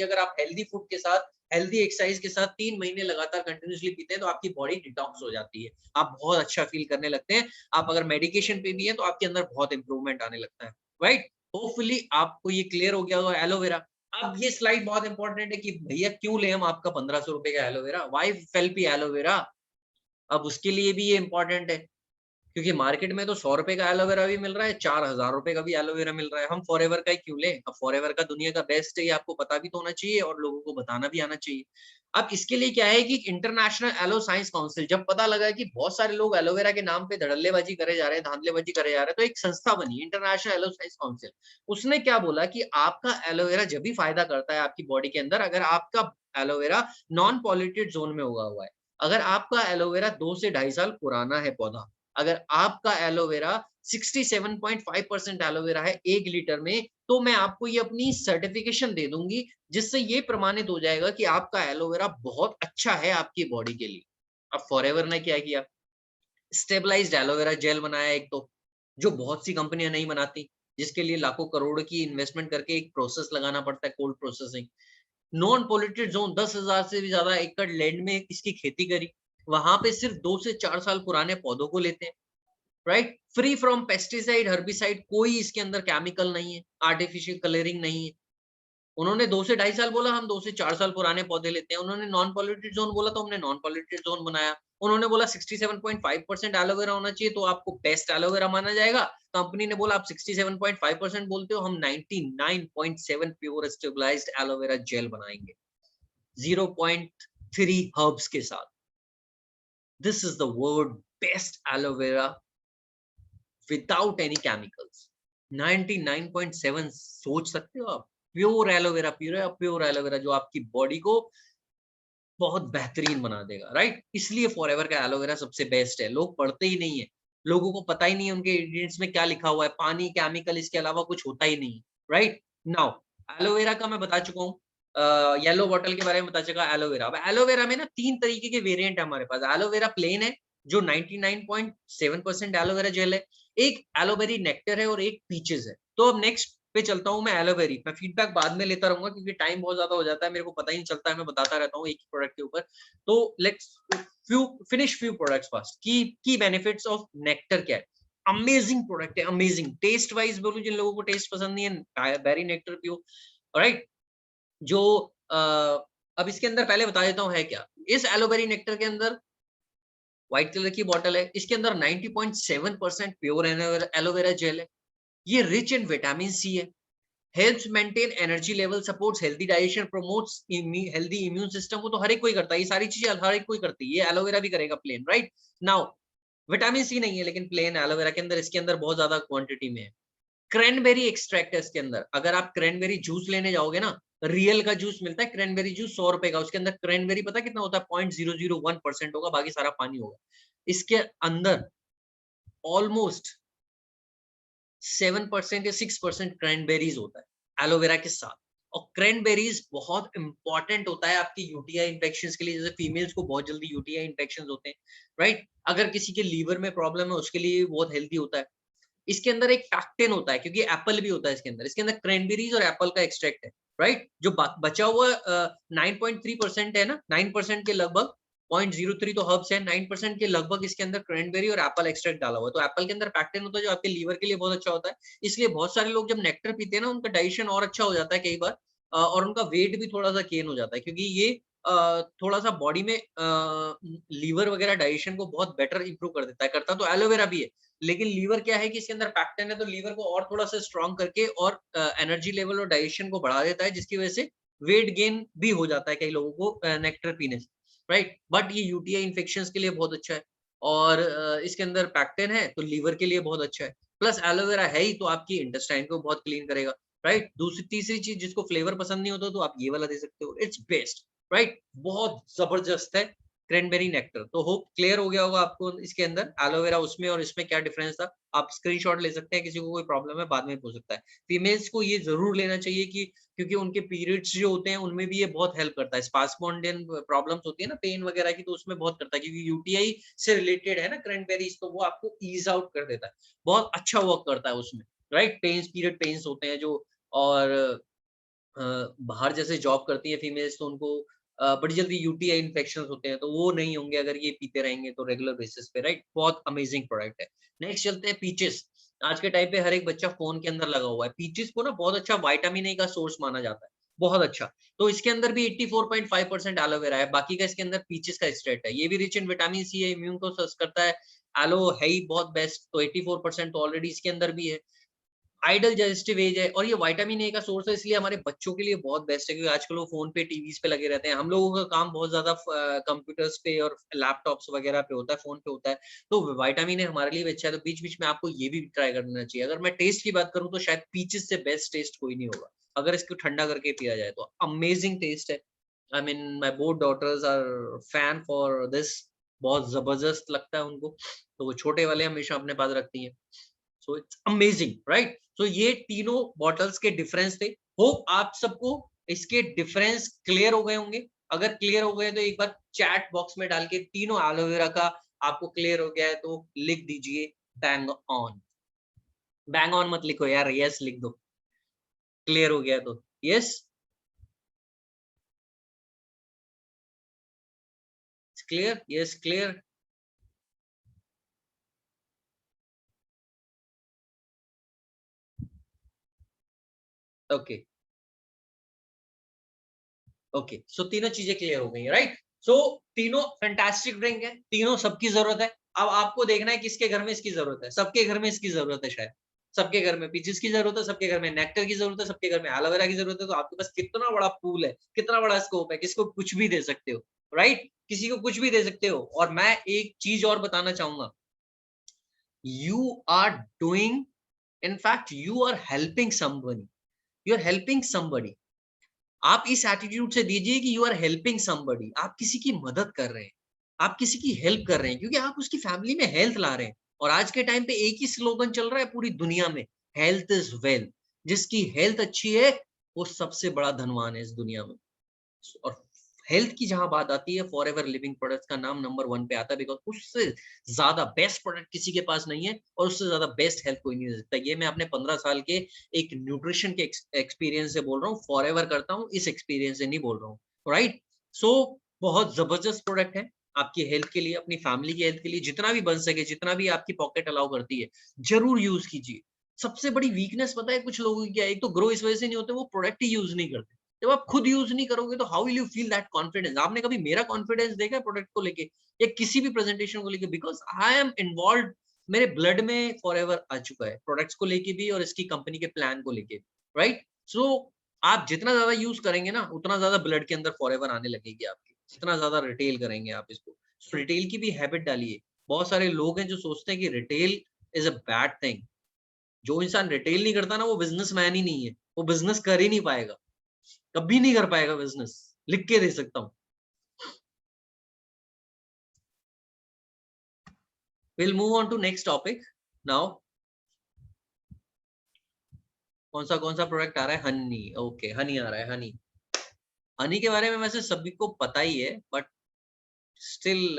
अगर आप हेल्दी फूड के साथ, हेल्दी एक्सरसाइज के साथ 3 महीने लगातार कंटिन्यूअसली पीते हैं, तो आपकी बॉडी डिटॉक्स हो जाती है। आप बहुत अच्छा फील करने लगते हैं। आप अगर मेडिकेशन पे भी है, तो आपके अंदर बहुत इंप्रूवमेंट आने लगता है, राइट? होपफुली आपको ये क्लियर हो गया होगा एलोवेरा। अब ये स्लाइड बहुत इंपॉर्टेंट है कि भैया क्यों लें हम आपका 1500 रुपए का एलोवेरा? Why फेल्पी aloe vera? अब उसके लिए भी ये इंपॉर्टेंट है। क्योंकि मार्केट में तो ₹100 का एलोवेरा भी मिल रहा है, ₹4000 का भी एलोवेरा मिल रहा है। हम फॉरएवर का ही क्यों लें? अब फॉरएवर का दुनिया का बेस्ट है, ये आपको पता भी तो होना चाहिए और लोगों को बताना भी आना चाहिए। अब इसके लिए क्या है कि इंटरनेशनल एलो साइंस काउंसिल, जब पता लगा कि बहुत सारे लोग एलोवेरा के नाम पे धड़ल्लेबाजी करे जा रहे हैं, धांधलेबाजी करे जा रहे हैं, तो एक संस्था बनी इंटरनेशनल एलो साइंस काउंसिल। उसने क्या बोला कि आपका एलोवेरा जब भी फायदा करता है आपकी बॉडी के अंदर, अगर आपका एलोवेरा नॉन पॉल्यूटेड ज़ोन में उगा हुआ है। अगर आपका एलोवेरा 2 से ढाई साल पुराना है पौधा, अगर आपका एलोवेरा 67.5% एलोवेरा है 1 लीटर में, तो मैं आपको ये अपनी सर्टिफ़िकेशन दे दूँगी, जिससे ये प्रमाणित हो जाएगा कि आपका एलोवेरा बहुत अच्छा है आपकी बॉडी के लिए। अब फॉरएवर ने क्या किया? स्टेबलाइज़्ड एलोवेरा जेल बनाया एक तो, जो बहुत सी कंपनियाँ नहीं बनाती, जिसके लिए लाखों करोड़ की इन्वेस्टमेंट करके एक प्रोसेस लगाना पड़ता है, cold processing. Non polluted zone 10,000 से भी ज़्यादा एकड़ लैंड में इसकी खेती करी। वहाँ पे सिर्फ़ 2 से 4 साल पुराने पौधों को लेते हैं। Right? Free from pesticide, herbicide, कोई इसके अंदर केमिकल नहीं है, आर्टिफिशियल कलरिंग नहीं है। उन्होंने 2 से ढाई साल बोला, हम 2 से 4 साल पुराने पौधे लेते हैं। उन्होंने नॉन पॉल्यूटेड ज़ोन बोला, तो हमने नॉन पॉल्यूटेड ज़ोन बनाया। उन्होंने बोला 67.5% एलोवेरा होना चाहिए, तो आपको बेस्ट एलोवेरा माना जाएगा। कंपनी ने बोला आप 67.5% बोलते हो, हम 99.7 प्योर स्टेबलाइज्ड एलोवेरा जेल बनाएँगे, 0.3 हर्ब्स के साथ। This is the world best aloe vera without any chemicals. 99.7, सोच सकते हो आप? प्योर एलोवेरा जो आपकी बॉडी को बहुत बेहतरीन बना देगा, राइट? इसलिए फॉरएवर का एलोवेरा सबसे बेस्ट है। लोग पढ़ते ही नहीं है, लोगों को पता ही नहीं है उनके इंग्रीडिएंट्स में क्या लिखा हुआ है, पानी, केमिकल, इसके अलावा कुछ होता ही नहीं है, राइट? नाउ एलोवेरा का मैं बता चुका हूँ, येलो बॉटल के बारे में बता चुका एलोवेरा। अब एलोवेरा में ना 3 तरीके के वेरिएंट है हमारे पास। एलोवेरा प्लेन है, जो 99.7% एलोवेरा जेल है। एक एलोवेरी नेक्टर है और एक पीचेस है। तो अब नेक्स्ट पे चलता हूँ मैं एलोवेरी। मैं फीडबैक बाद में लेता रहूँगा, क्योंकि टाइम बहुत ज़्यादा हो जाता है, मेरे को पता ही नहीं चलता है, मैं बताता रहता हूँ एक ही प्रोडक्ट के ऊपर। तो let's few products first. Key benefits of nectar क्या है? अमेजिंग प्रोडक्ट है, अमेजिंग। टेस्ट वाइज़ बोलूँ, जिन लोगों को टेस्ट पसंद नहीं है, बेरी नेक्टर पियो, ऑलराइट? जो अ, अब इसके अंदर पहले बता देता हूँ है क्या। इस एलोवेरी नेक्टर के अंदर व्हाइट कलर की बॉटल है, इसके अंदर 90.7% प्योर एलोवेरा जेल है। ये रिच इन विटामिन सी है, helps maintain energy level, supports healthy digestion, promotes healthy immune system. वो तो हर एक कोई करता है, ये सारी चीजें हर एक कोई करती है, ये एलोवेरा भी करेगा plain, right? Now vitamin C नहीं है, लेकिन प्लेन एलोवेरा के अंदर, इसके अंदर बहुत ज्यादा क्वांटिटी में है। क्रैनबेरी एक्सट्रैक्ट है इसके अंदर। अगर आप क्रैनबेरी जूस लेने जाओगे ना, रियल का जूस मिलता है क्रैनबेरी जूस ₹100 का, उसके अंदर क्रैनबेरी पता है कितना होता है? 0.001% होगा, बाकी सारा पानी होगा। इसके अंदर ऑलमोस्ट 7% या 6% क्रैनबेरीज होता है एलोवेरा के साथ। और क्रैनबेरीज बहुत इंपॉर्टेंट होता है आपकी यूटीआई इन्फेक्शंस के लिए, जैसे फीमेल्स को बहुत जल्दी यूटीआई इन्फेक्शंस होते हैं, राइट? अगर किसी के लीवर में प्रॉब्लम है, उसके लिए बहुत हेल्दी होता है। इसके अंदर एक पैक्टिन होता है, क्योंकि एप्पल भी होता है इसके अंदर क्रैनबेरीज और एप्पल का एक्सट्रैक्ट है, राइट? जो बचा हुआ 9.3% है ना, 9% के लगभग, 0.03 तो हर्ब्स है, 9% के लगभग इसके अंदर क्रैनबेरी और एप्पल एक्सट्रैक्ट डाला हुआ है। तो एप्पल के अंदर पैक्टिन होता है, जो आपके लीवर के लिए बहुत अच्छा होता है। इसलिए बहुत सारे लोग जब नेक्टर पीते हैं ना, उनका डाइजेशन और अच्छा हो जाता है कई बार, और उनका वेट भी थोड़ा सा गेन हो जाता है, क्योंकि ये थोड़ा सा बॉडी में लीवर वगैरह डाइजेशन को बहुत बेटर इंप्रूव कर देता है। करता तो एलोवेरा भी है, लेकिन लीवर क्या है कि इसके अंदर पैक्टिन है, तो लीवर को और थोड़ा सा स्ट्रॉन्ग करके और एनर्जी लेवल और डाइजेशन को बढ़ा देता है, जिसकी वजह से वेट गेन भी हो जाता है कई लोगों को नेक्टर पीने से, राइट? बट ये यूटीआई इन्फेक्शंस के लिए बहुत अच्छा है और इसके अंदर पैक्टिन है तो लीवर के लिए बहुत अच्छा है। प्लस एलोवेरा है ही तो आपकी इंटेस्टाइन को बहुत क्लीन करेगा, राइट? दूसरी तीसरी चीज, जिसको फ्लेवर पसंद नहीं होता तो आप ये वाला दे सकते हो, इट्स बेस्ट, राइट? बहुत जबरदस्त है क्रैनबेरी नेक्टर। तो होप क्लियर हो गया होगा आपको इसके अंदर एलोवेरा उसमें और इसमें क्या डिफरेंस था। आप स्क्रीनशॉट ले सकते हैं, किसी को कोई प्रॉब्लम है बाद में पूछ सकता है। फीमेल्स को ये जरूर लेना चाहिए कि क्योंकि उनके पीरियड्स जो होते हैं उनमें भी ये बहुत हेल्प करता है। स्पास्मोडियन प्रॉब्लम्स होती है ना, पेन वगैरह की, तो उसमें बहुत करता है क्योंकि यूटीआई से रिलेटेड है ना क्रैनबेरीज, तो वो आपको ईज आउट कर देता है, बहुत अच्छा वर्क करता है उसमें, राइट? पेन्स, पीरियड पेन्स होते हैं जो, और बाहर जैसे जॉब करती है फीमेल्स तो उनको बड़ी जल्दी यूटीआई इन्फेक्शंस होते हैं, तो वो नहीं होंगे अगर ये पीते रहेंगे तो रेगुलर बेसिस पे, राइट? बहुत अमेजिंग प्रोडक्ट है। नेक्स्ट चलते हैं पीचेस। आज के टाइम पे हर एक बच्चा फोन के अंदर लगा हुआ है। पीचेस को ना बहुत अच्छा विटामिन ए का सोर्स माना जाता है, बहुत अच्छा। तो इसके अंदर भी 84.5% एलोवेरा है, बाकी का इसके अंदर पीचेस का एक्सट्रैक्ट है। ये भी रिच इन विटामिन सी है, इम्यून को सर्च करता है। एलो है ही बहुत बेस्ट, तो 84% तो ऑलरेडी इसके अंदर भी है। आइडल डाइजेस्टिव एज है और ये विटामिन ए का सोर्स है, इसलिए हमारे बच्चों के लिए बहुत बेस्ट है, क्योंकि आजकल वो फोन पे, टीवीज पे लगे रहते हैं। हम लोगों का काम बहुत ज्यादा कंप्यूटर्स पे और लैपटॉप्स वगैरह पे होता है, फोन पे होता है, तो विटामिन ए हमारे लिए भी अच्छा है। तो बीच बीच में आपको ये भी ट्राई करना चाहिए। अगर मैं टेस्ट की बात करूँ तो शायद पीचेस से बेस्ट टेस्ट कोई नहीं होगा अगर इसको ठंडा करके पिया जाए तो। अमेजिंग टेस्ट है। I mean my both daughters are fan for this, बहुत जबरदस्त लगता है उनको, तो वो छोटे वाले हमेशा अपने पास रखती हैं। So it's amazing, right? So ये तीनों बॉटल्स के डिफरेंस थे। होप आप सबको इसके डिफरेंस क्लियर हो गए होंगे। अगर क्लियर हो गए तो एक बार चैट बॉक्स में डाल के तीनों एलोवेरा का आपको क्लियर हो गया है तो लिख दीजिए बैंग ऑन। बैंग ऑन मत लिखो यार, यस लिख दो, क्लियर हो गया तो। Yes, clear, yes clear. Okay, okay, so तीनों चीजें क्लियर हो गई, राइट? सो तीनों फैंटास्टिक ड्रिंक है, तीनों सबकी जरूरत है। अब आपको देखना है किसके घर में इसकी जरूरत है। सबके घर में इसकी जरूरत है शायद। सबके घर में पीचेस की जरूरत है, सबके घर में नेक्टर की जरूरत है, सबके घर में एलोवेरा की जरूरत है। तो आपके पास कितना बड़ा पूल है, कितना बड़ा स्कोप है, किसको कुछ भी दे सकते हो, राइट? किसी को कुछ भी दे सकते हो। और मैं एक चीज और बताना चाहूंगा, you are doing, in fact you are helping somebody, you are helping somebody. आप इस एटीट्यूड से दीजिए कि यू आर हेल्पिंग समबडी, आप किसी की मदद कर रहे हैं, आप किसी की हेल्प कर रहे हैं, क्योंकि आप उसकी फैमिली में हेल्थ ला रहे हैं। और आज के टाइम पे एक ही स्लोगन चल रहा है पूरी दुनिया में, हेल्थ इज वेल्थ। जिसकी हेल्थ अच्छी है वो सबसे बड़ा धनवान है इस दुनिया में। और हेल्थ की जहां बात आती है, फॉरएवर लिविंग प्रोडक्ट्स का नाम नंबर 1 पे आता है, बिकॉज उससे ज्यादा बेस्ट प्रोडक्ट किसी के पास नहीं है और उससे ज्यादा बेस्ट हेल्थ कोई नहीं दे सकता। ये मैं अपने 15 साल के एक न्यूट्रिशन के एक्सपीरियंस से बोल रहा हूँ, फॉरएवर करता हूँ, इस एक्सपीरियंस से नहीं बोल रहा हूँ, राइट? सो बहुत जबरदस्त प्रोडक्ट है आपकी हेल्थ के लिए, अपनी फैमिली की हेल्थ के लिए। जितना भी बन सके, जितना भी आपकी पॉकेट अलाउ करती है, जरूर यूज कीजिए। सबसे बड़ी वीकनेस पता है कुछ लोगों की क्या है? एक तो ग्रो इस वजह से नहीं होते, वो प्रोडक्ट ही यूज नहीं करते। जब आप खुद यूज नहीं करोगे तो how will you feel that confidence? आपने कभी मेरा कॉन्फिडेंस देखा है प्रोडक्ट को लेके या किसी भी प्रेजेंटेशन को लेके? बिकॉज आई एम इन्वॉल्व, मेरे ब्लड में फॉरएवर आ चुका है, प्रोडक्ट्स को लेके भी और इसकी कंपनी के प्लान को लेके, राइट? सो आप जितना ज्यादा यूज करेंगे ना, उतना ज्यादा ब्लड के अंदर फॉरएवर आने लगेगी आपकी। जितना ज्यादा रिटेल करेंगे आप इसको, रिटेल की भी हैबिट डालिए। बहुत सारे लोग हैं जो सोचते हैं कि retail is a bad thing. जो इंसान रिटेल नहीं करता ना, वो बिजनेसमैन ही नहीं है, वो बिजनेस कर ही नहीं पाएगा, कभी नहीं कर पाएगा बिजनेस, लिख के दे सकता हूँ। Will move on to next topic now. कौन सा प्रोडक्ट आ रहा है? हनी। ओके, हनी आ रहा है। हनी, हनी के बारे में वैसे सभी को पता ही है, बट स्टिल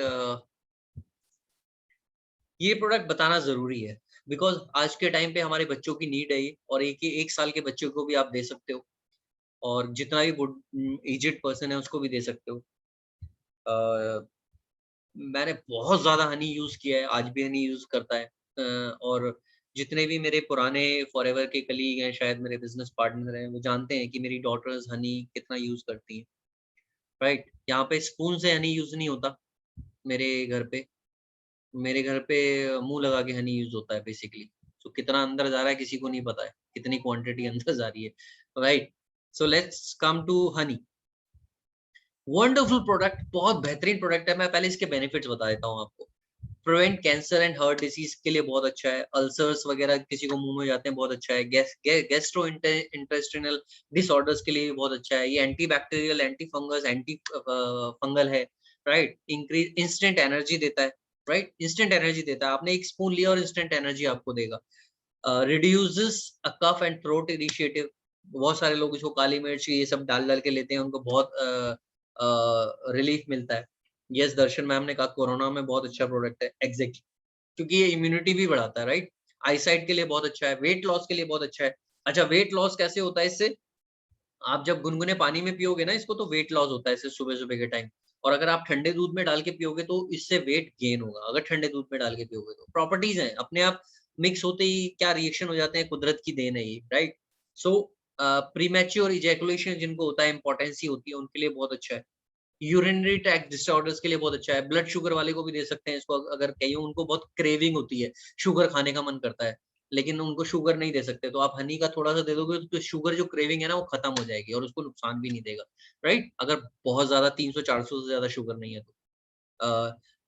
ये प्रोडक्ट बताना जरूरी है, बिकॉज आज के टाइम पे हमारे बच्चों की नीड है ये। और एक साल के बच्चे को भी आप दे सकते हो, और जितना भी एजेड पर्सन है उसको भी दे सकते हो। मैंने बहुत ज्यादा हनी यूज किया है, आज भी हनी यूज करता है। और जितने भी मेरे पुराने फॉरएवर के कलीग हैं, शायद मेरे बिजनेस पार्टनर हैं, वो जानते हैं कि मेरी डॉटर्स हनी कितना यूज करती हैं, राइट? यहाँ पे स्पून से हनी यूज नहीं होता मेरे घर पे। मेरे घर पे मुँह लगा के हनी यूज़ होता है बेसिकली। तो कितना अंदर जा रहा है किसी को नहीं पता है, कितनी क्वांटिटी अंदर जा रही है, right? So let's come to honey. Wonderful product, बहुत बेहतरीन प्रोडक्ट है। मैं पहले इसके बेनिफिट्स बता देता हूँ आपको। Prevent cancer and heart disease के लिए बहुत अच्छा है। अल्सर्स वगैरह किसी को मुंह में जाते हैं बहुत अच्छा है। गैस्ट्रो इंटेस्टिनल डिसऑर्डर्स के लिए भी बहुत अच्छा है। ये anti bacterial, anti fungus, anti fungal है, राइट? इंक्रीज इंस्टेंट एनर्जी देता है, राइट? इंस्टेंट एनर्जी देता है। आपने एक स्पून लिया और इंस्टेंट एनर्जी आपको देगा। Reduces a cough and throat initiative. बहुत सारे लोग इसको काली मिर्च ये सब डाल डाल के लेते हैं, उनको बहुत रिलीफ मिलता है। यस, दर्शन मैम ने कहा कोरोना में बहुत अच्छा प्रोडक्ट है, एग्जैक्टली, क्योंकि ये इम्यूनिटी भी बढ़ाता है, राइट? आईसाइट के लिए बहुत अच्छा है, वेट लॉस के लिए बहुत अच्छा है। अच्छा, वेट लॉस कैसे होता है इससे? आप जब गुनगुने पानी में पियोगे ना इसको, तो वेट लॉस होता है इससे सुबह-सुबह के टाइम। और अगर आप ठंडे दूध में डाल के पियोगे तो इससे वेट गेन होगा, अगर ठंडे दूध में डाल के पियोगे तो। प्रॉपर्टीज़ हैं, अपने आप मिक्स होते ही क्या रिएक्शन हो जाते हैं, कुदरत की देन है ये, राइट? सो प्रीमैच्योर इजैकुलेशन जिनको होता है, इम्पोर्टेंसी होती है, उनके लिए बहुत अच्छा है। यूरिनरी ट्रैक्ट डिसऑर्डर्स के लिए बहुत अच्छा है। ब्लड शुगर वाले को भी दे सकते हैं इसको, अगर कहीं उनको बहुत क्रेविंग होती है, शुगर खाने का मन करता है, लेकिन उनको शुगर नहीं दे सकते, तो आप हनी का थोड़ा-सा दे दोगे तो शुगर जो क्रेविंग है ना वो खत्म हो जाएगी और उसको नुकसान भी नहीं देगा, राइट? अगर बहुत ज़्यादा 300-400 से ज़्यादा शुगर नहीं है तो।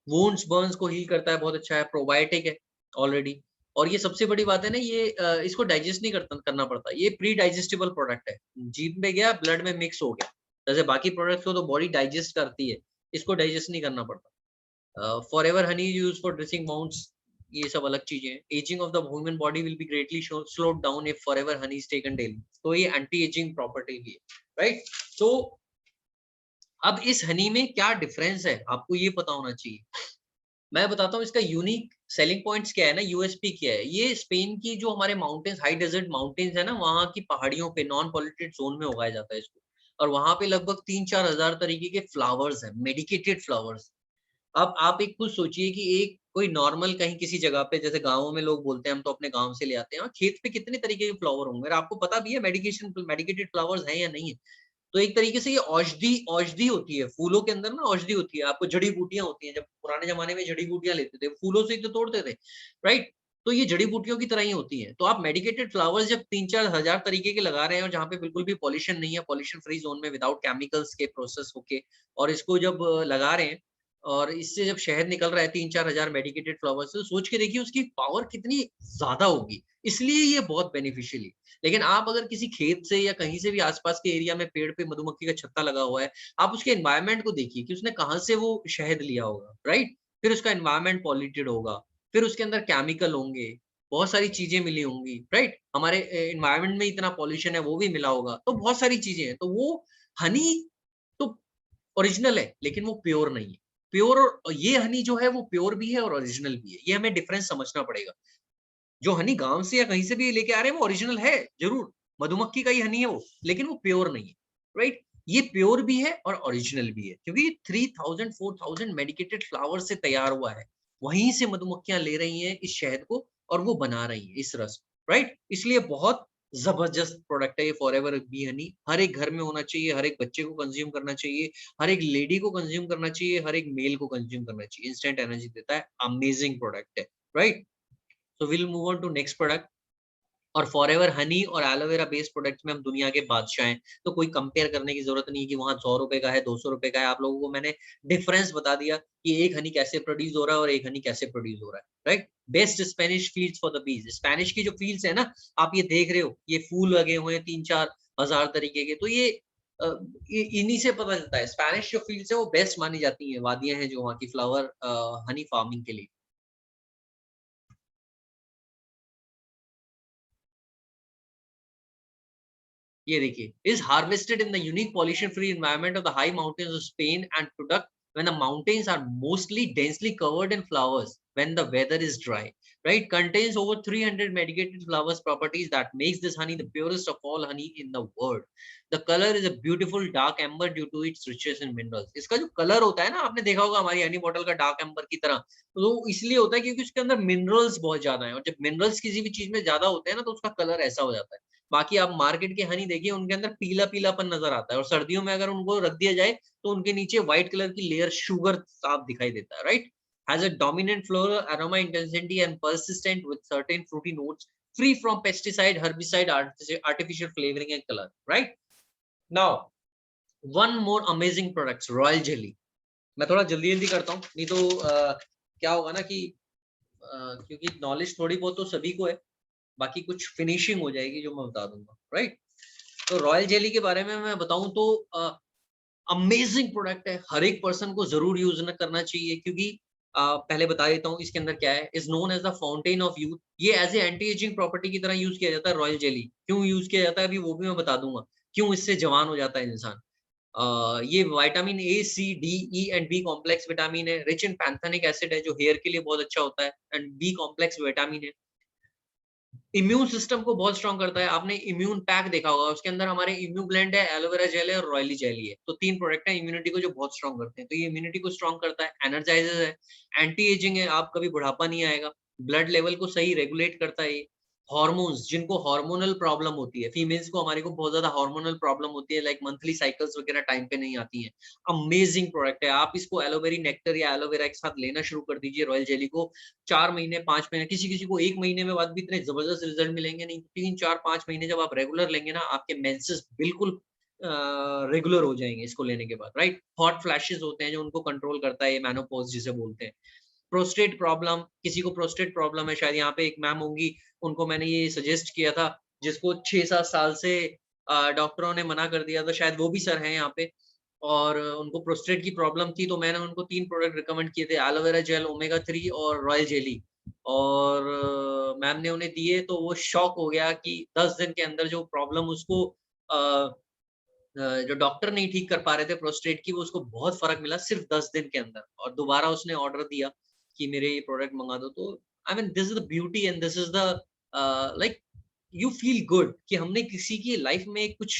वुंड्स, बर्न्स को हील करता है, बहुत अच्छा है, प्रोबायोटिक है ऑलरेडी। और ये सबसे बड़ी बात है ना, ये इसको डाइजेस्ट नहीं करना पड़ता, ये प्री डाइजेस्टिबल प्रोडक्ट है। जीभ में गया, ब्लड में मिक्स हो गया। जैसे बाकी प्रोडक्ट्स को तो बॉडी डाइजेस्ट करती है, इसको डाइजेस्ट नहीं करना पड़ता। Forever Honey used for dressing wounds, ये सब अलग चीजें हैं। Ageing of the human body will be greatly slowed down if forever honey is taken daily. तो ये एंटी एजिंग प्रॉपर्टी भी है, राइट? तो अब इस हनी में क्या डिफरेंस है, आपको ये पता होना चाहिए। मैं बताता हूँ इसका यूनिक सेलिंग पॉइंट्स क्या है ना, यूएसपी क्या है। ये स्पेन की जो हमारे माउंटेन्स, हाई डेजर्ट माउंटेन्स है ना, वहाँ की पहाड़ियों पे नॉन पॉल्यूटेड जोन में उगाया जाता है इसको। और वहाँ पे लगभग 3-4 हज़ार तरीके के फ्लावर्स हैं, मेडिकेटेड फ्लावर्स। अब आप एक खुद सोचिए कि एक कोई नॉर्मल कहीं किसी जगह पे, जैसे गाँवों में लोग बोलते हैं हम तो अपने गाँव से ले आते हैं, और खेत पे कितने तरीके के फ्लावर होंगे और आपको पता भी है मेडिकेटेड फ्लावर्स हैं या नहीं है। तो एक तरीके से ये औषधि औषधि होती है, फूलों के अंदर ना औषधि होती है, आपको जड़ी-बूटियाँ होती हैं, जब पुराने ज़माने में जड़ी-बूटियाँ लेते थे, फूलों से ही तो तोड़ते थे, राइट? तो ये जड़ी-बूटियों की तरह ही होती हैं। तो आप मेडिकेटेड फ्लावर्स जब 3-4 हज़ार तरीके के लगा रहे हैं और जहाँ पे बिल्कुल भी पॉल्यूशन नहीं है, पॉल्यूशन फ्री ज़ोन में विदाउट केमिकल्स के प्रोसेस होके, और इसको जब लगा रहे हैं और इससे जब शहद निकल रहा है 3-4 हज़ार मेडिकेटेड फ्लावर्स से, तो सोच के देखिए उसकी पावर कितनी ज़्यादा होगी। इसलिए ये बहुत बेनिफिशियल है। लेकिन आप अगर किसी खेत से या कहीं से भी आसपास के एरिया में पेड़ पे मधुमक्खी का छत्ता लगा हुआ है, आप उसके एनवायरनमेंट को देखिए कि उसने कहाँ से वो शहद लिया होगा, राइट? फिर उसका एनवायरनमेंट पॉल्यूटेड होगा, फिर उसके अंदर केमिकल होंगे, बहुत सारी चीज़ें मिली होंगी, राइट? हमारे एनवायरनमेंट में इतना पॉल्यूशन है, वो भी मिला होगा, तो बहुत सारी चीज़ें हैं। तो वो हनी तो ओरिजिनल है, लेकिन वो प्योर नहीं है। प्योर, और ये हनी जो है वो प्योर भी है और ओरिजिनल भी है, ये हमें डिफरेंस समझना पड़ेगा। जो हनी गाँव से या कहीं से भी लेके आ रहे हैं वो ओरिजिनल है, ज़रूर, मधुमक्खी का ही हनी है वो, लेकिन वो प्योर नहीं है, राइट? ये प्योर भी है और ओरिजिनल भी है, क्योंकि 3000 4000 मेडिकेटेड फ्लावर से तैयार हुआ है। वहीं से मधुमक्खियाँ ले रही हैं इस शहद को और वो बना रही हैं इस रस को, राइट? इसलिए बहुत ज़बरदस्त प्रोडक्ट है ये फॉरएवर बी हनी। हर एक घर में होना चाहिए, हर एक बच्चे को कंज़्यूम करना चाहिए, हर एक लेडी को कंज़्यूम करना चाहिए, हर एक मेल को कंज़्यूम करना चाहिए। इंस्टेंट एनर्जी देता है, अमेजिंग प्रोडक्ट है, right? So will move on to next product. और फॉरएवर हनी और एलोवेरा बेस्ड प्रोडक्ट्स में हम दुनिया के बादशाह हैं, तो कोई कंपेयर करने की जरूरत नहीं है कि वहाँ 100 रुपए का है, 200 रुपए का है। आप लोगों को मैंने डिफरेंस बता दिया कि एक हनी कैसे प्रोड्यूस हो रहा है और एक हनी कैसे प्रोड्यूस हो रहा है, right? Best Spanish fields for the bees, Spanish की जो फील्ड्स है ना, आप ये देख रहे हो, ये फूल लगे हुए हैं 3-4 हजार तरीके के, तो ये इन्हीं से पता चलता है। स्पेनिश जो फील्ड्स है वो बेस्ट मानी जाती है, वादियां हैं जो वहाँ की फ्लावर हनी फार्मिंग के लिए। ये देखिए, is harvested in the unique pollution-free environment of the high mountains of Spain and product when the mountains are mostly densely covered in flowers when the weather is dry, right? Contains over 300 medicated flowers properties that makes this honey the purest of all honey in the world. The color is a beautiful dark amber due to its richness in minerals. इसका जो कलर होता है ना, आपने देखा होगा हमारी हनी बॉटल का डार्क एम्बर की तरह, तो इसलिए होता है क्योंकि उसके अंदर मिनरल्स बहुत ज्यादा है, और जब मिनरल्स किसी भी चीज में ज्यादा होते हैं ना, तो उसका कलर ऐसा हो जाता है। बाकी आप मार्केट के हनी देखिए, उनके अंदर पीला-पीलापन नज़र आता है, और सर्दियों में अगर उनको रख दिया जाए, तो उनके नीचे व्हाइट कलर की लेयर शुगर साफ दिखाई देता है, right? has a dominant floral aroma intensity and persistent with certain fruity notes, free from pesticide, herbicide, artificial flavoring and color. Right now, one more amazing products, Royal Jelly. मैं थोड़ा जल्दी जल्दी करता हूँ, नहीं तो क्या होगा ना कि क्योंकि नॉलेज थोड़ी बहुत तो सभी को है, बाकी कुछ फिनिशिंग हो जाएगी जो मैं बता दूंगा. राइट, तो रॉयल जेली के बारे में मैं बताऊं तो अमेजिंग प्रोडक्ट है, हर एक पर्सन को जरूर यूज करना चाहिए, क्योंकि पहले बता देता हूँ इसके अंदर क्या है. Is known as the fountain of youth. ये as a anti ageing property की तरह यूज किया जाता है. रॉयल जेली क्यों यूज किया जाता है अभी वो भी मैं बता दूंगा, क्यों इससे जवान हो जाता है इंसान. ये vitamin A, C, D, E and B complex vitamin है. रिच इन पैंथेनिक एसिड है जो हेयर के लिए बहुत अच्छा होता है, एंड बी कॉम्प्लेक्स विटामिन है. इम्यून सिस्टम को बहुत स्ट्रॉन्ग करता है. आपने इम्यून पैक देखा होगा, उसके अंदर हमारे इम्यून ब्लेंड है, एलोवेरा जेल है और रॉयली जेली है. तो 3 प्रोडक्ट है इम्यूनिटी को जो बहुत स्ट्रॉन्ग करते हैं. तो ये इम्यूनिटी को स्ट्रॉन्ग करता है, एनर्जाइजर है, एंटी एजिंग है, आप कभी बुढ़ापा नहीं आएगा, ब्लड लेवल को सही रेगुलेट करता है. हॉर्मोन्स, जिनको हार्मोनल प्रॉब्लम होती है, फीमेल्स को हमारे को बहुत ज्यादा हार्मोनल प्रॉब्लम होती है, लाइक मंथली साइकिल्स वगैरह टाइम पे नहीं आती हैं. अमेजिंग प्रोडक्ट है. आप इसको एलोवेरी नेक्टर या एलोवेरा के साथ लेना शुरू कर दीजिए रॉयल जेली को. 4 महीने 5 महीने, किसी किसी को 1 महीने में बाद भी इतने जबरदस्त रिजल्ट मिलेंगे नहीं, 3 4 5 महीने जब आप रेगुलर लेंगे ना, आपके मेंसेस बिल्कुल रेगुलर हो जाएंगे इसको लेने के बाद. राइट, हॉट फ्लैशेस होते हैं जो उनको कंट्रोल करता है, ये मेनोपॉज जिसे बोलते हैं. प्रोस्टेट प्रॉब्लम, किसी को प्रोस्टेट प्रॉब्लम है, शायद यहाँ पे एक मैम होंगी, उनको मैंने ये सजेस्ट किया था, जिसको 6-7 साल से डॉक्टरों ने मना कर दिया था, शायद वो भी सर हैं यहाँ पे, और उनको प्रोस्टेट की प्रॉब्लम थी. तो मैंने उनको 3 प्रोडक्ट रिकमेंड किए थे, एलोवेरा जेल, ओमेगा 3 और रॉयल जेली. और मैम ने उन्हें दिए तो वो शॉक हो गया कि 10 दिन के अंदर जो प्रॉब्लम उसको जो डॉक्टर नहीं ठीक कर पा रहे थे प्रोस्टेट की, वो उसको बहुत फर्क मिला सिर्फ 10 दिन के अंदर. और दोबारा उसने ऑर्डर दिया कि मेरे ये प्रोडक्ट मंगा दो. तो I mean this is the beauty and this is the like you feel good कि हमने किसी की लाइफ में कुछ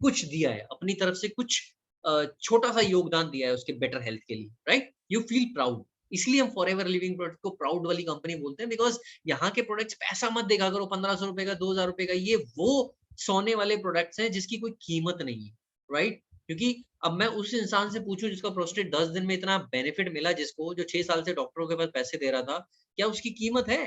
कुछ दिया है, अपनी तरफ से कुछ छोटा सा योगदान दिया है उसके बेटर हेल्थ के लिए. Right, you feel proud. इसलिए हम फॉरएवर लिविंग प्रोडक्ट को प्राउड वाली कंपनी बोलते हैं, बिकॉज यहाँ के प्रोडक्ट्स पैसा मत देखा करो, 1500 रुपए का, 2000 रुपए का. ये वो सोने वाले प्रोडक्ट्स हैं जिसकी कोई कीमत नहीं है. राइट, क्योंकि अब मैं उस इंसान से पूछूं जिसका प्रोस्टेट 10 दिन में इतना बेनिफिट मिला, जिसको जो 6 साल से डॉक्टरों के पास पैसे दे रहा था, क्या उसकी कीमत है?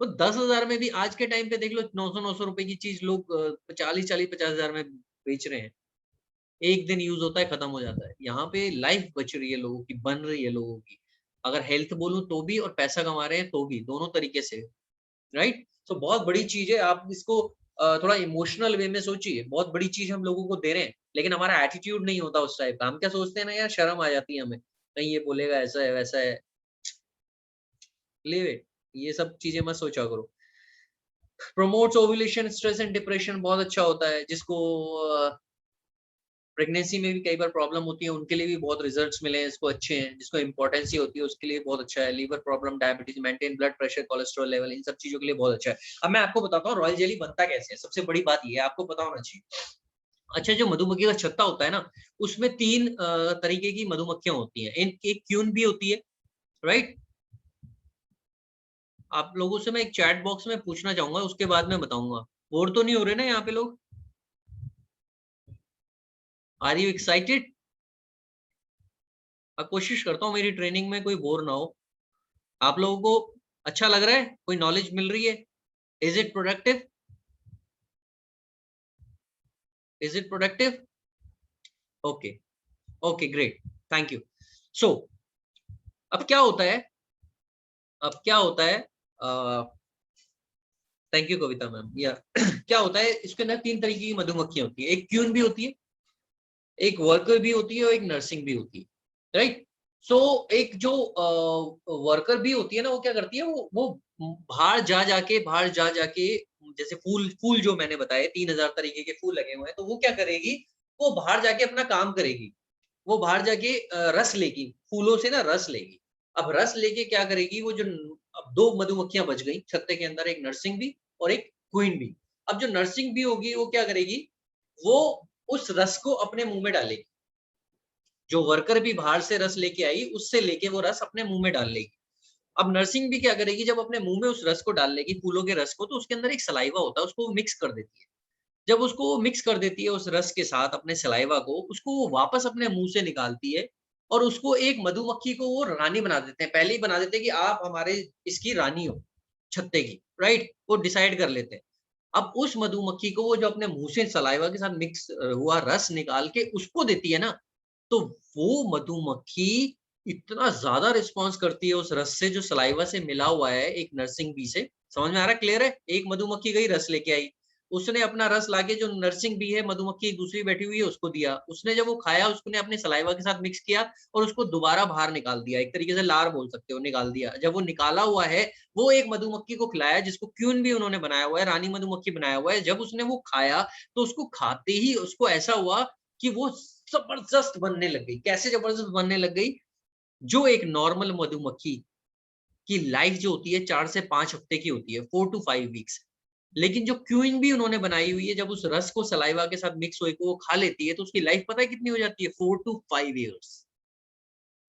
तो 10,000 में भी आज के टाइम पे देख लो, 900 रुपए की चीज लोग 40-50,000 में बेच रहे हैं. एक दिन यूज होता है, खत्म हो जाता है. यहाँ पे लाइफ बच रही है लोगों की, बन रही है लोगों की. अगर हेल्थ बोलूं तो भी, और पैसा कमा रहे हैं तो भी, दोनों तरीके से. राइट, तो बहुत बड़ी चीज है. आप इसको थोड़ा इमोशनल वे में सोचिए, बहुत बड़ी चीज हम लोगों को दे रहे हैं, लेकिन हमारा एटीट्यूड नहीं होता उस टाइप का. हम क्या सोचते हैं ना यार, शर्म आ जाती है हमें, कहीं ये बोलेगा ऐसा है वैसा है, लीव इट. ये सब चीजें मत सोचा करो. Promotes ovulation, stress and depression बहुत अच्छा होता है. जिसको प्रेगनेंसी में भी कई बार प्रॉब्लम होती है, उनके लिए भी बहुत रिजल्ट्स मिले हैं इसको, अच्छे हैं. जिसको इंपॉर्टेंसी होती है उसके लिए बहुत अच्छा है. Liver problem, diabetes, maintain blood pressure, cholesterol level, इन सब चीजों के लिए बहुत अच्छा है. अब मैं आपको बताता हूँ रॉयल जेली बनता कैसे है. सबसे बड़ी बात ये है, आपको पता होना चाहिए. अच्छा, जो मधुमक्खी का छत्ता होता है ना, उसमें 3 तरीके की मधुमक्खियां होती हैं. एक क्यून भी होती है. राइट, आप लोगों से मैं एक चैट बॉक्स में पूछना चाहूंगा, उसके बाद में बताऊंगा. बोर तो नहीं हो रहे ना यहाँ पे लोग? Are you excited? अब कोशिश करता हूँ मेरी ट्रेनिंग में कोई बोर ना हो. आप लोगों को अच्छा लग रहा है? कोई नॉलेज मिल रही है? Is it productive? Is it productive? Okay, okay, great, thank you. So अब क्या होता है, अब क्या होता है, थैंक यू कविता मैम. या क्या होता है, इसके अंदर 3 तरीके की मधुमक्खियां होती है. एक क्यून भी होती है, एक वर्कर भी होती है और एक नर्सिंग भी होती है. राइट, सो एक जो वर्कर भी होती है ना, वो क्या करती है, वो बाहर जा जाके जैसे फूल फूल जो मैंने बताए, 3,000 तरीके के फूल लगे हुए हैं, तो वो क्या करेगी, वो बाहर जाके अपना काम करेगी. वो बाहर जाके रस लेगी, फूलों से ना रस लेगी. अब रस लेके क्या करेगी, वो जो अब 2 मधुमक्खियां बच गई छत्ते के अंदर, एक नर्सिंग भी और एक क्वीन भी. अब जो नर्सिंग भी होगी वो क्या करेगी, वो उस रस को अपने मुंह में डालेगी. जो वर्कर भी बाहर से रस लेके आई, उससे लेके वो रस अपने मुंह में डाल लेगी. अब नर्सिंग भी क्या करेगी, जब अपने मुंह में उस रस को डाल लेगी, फूलों के रस को, तो उसके अंदर एक सलाइवा होता है, उसको वो मिक्स कर देती है. जब उसको मिक्स कर देती है उस रस के साथ अपने सलाइवा को, उसको वो वापस अपने मुंह से निकालती है, और उसको एक मधुमक्खी को वो रानी बना देते हैं, पहले ही बना देते हैं कि आप हमारे इसकी रानी हो छत्ते की, राइट? वो डिसाइड कर लेते हैं। अब उस मधुमक्खी को वो जो अपने मुंह से सलाइवा के साथ मिक्स हुआ रस निकाल के उसको देती है ना, तो वो मधुमक्खी इतना ज्यादा रिस्पॉन्स करती है उस रस से जो सलाइवा से मिला हुआ है एक नर्सिंग बी से। समझ में आ रहा है? क्लियर है? एक मधुमक्खी गई रस लेके आई, उसने अपना रस लाके जो नर्सिंग बी है मधुमक्खी एक दूसरी बैठी हुई है उसको दिया, उसने जब वो खाया उसने अपने सलाइवा के साथ मिक्स किया और उसको दोबारा बाहर निकाल दिया, एक तरीके से लार बोल सकते हो, निकाल दिया। जब वो निकाला हुआ है वो एक मधुमक्खी को खिलाया जिसको क्यून भी उन्होंने बनाया हुआ है, रानी मधुमक्खी बनाया हुआ है। जब उसने वो खाया तो उसको खाते ही उसको ऐसा हुआ कि वो जबरदस्त बनने लग गई। कैसे जबरदस्त बनने लग गई? जो एक नॉर्मल मधुमक्खी की लाइफ जो होती है 4 से 5 हफ्ते की होती है, 4 टू 5 वीक्स, लेकिन जो क्यूइन भी उन्होंने बनाई हुई है जब उस रस को सलाइवा के साथ मिक्स होके वो खा लेती है तो उसकी लाइफ पता है कितनी हो जाती है? 4 टू 5 इयर्स।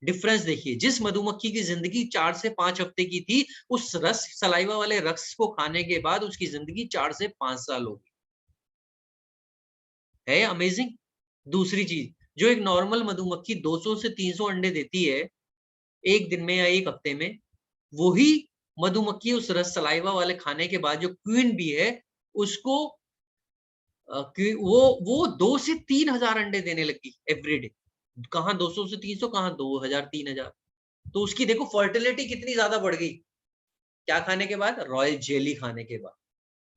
डिफरेंस देखिए, जिस मधुमक्खी की जिंदगी 4 से 5 हफ्ते की थी, उस रस सलाइवा वाले रस को खाने के बाद उसकी जिंदगी 4 से 5 साल हो गई। है अमेजिंग? दूसरी चीज, जो एक नॉर्मल मधुमक्खी 200 से 300 अंडे देती है एक दिन में या एक हफ्ते में, वही मधुमक्खी उस रस सलाइवा वाले खाने के बाद जो क्वीन बी है उसको कि वो 2 से 3,000 अंडे देने लगी एवरीडे। कहाँ 200 से 300, कहाँ 2,000 3,000। तो उसकी देखो फर्टिलिटी कितनी ज्यादा बढ़ गई। क्या खाने के बाद? रॉयल जेली खाने के बाद।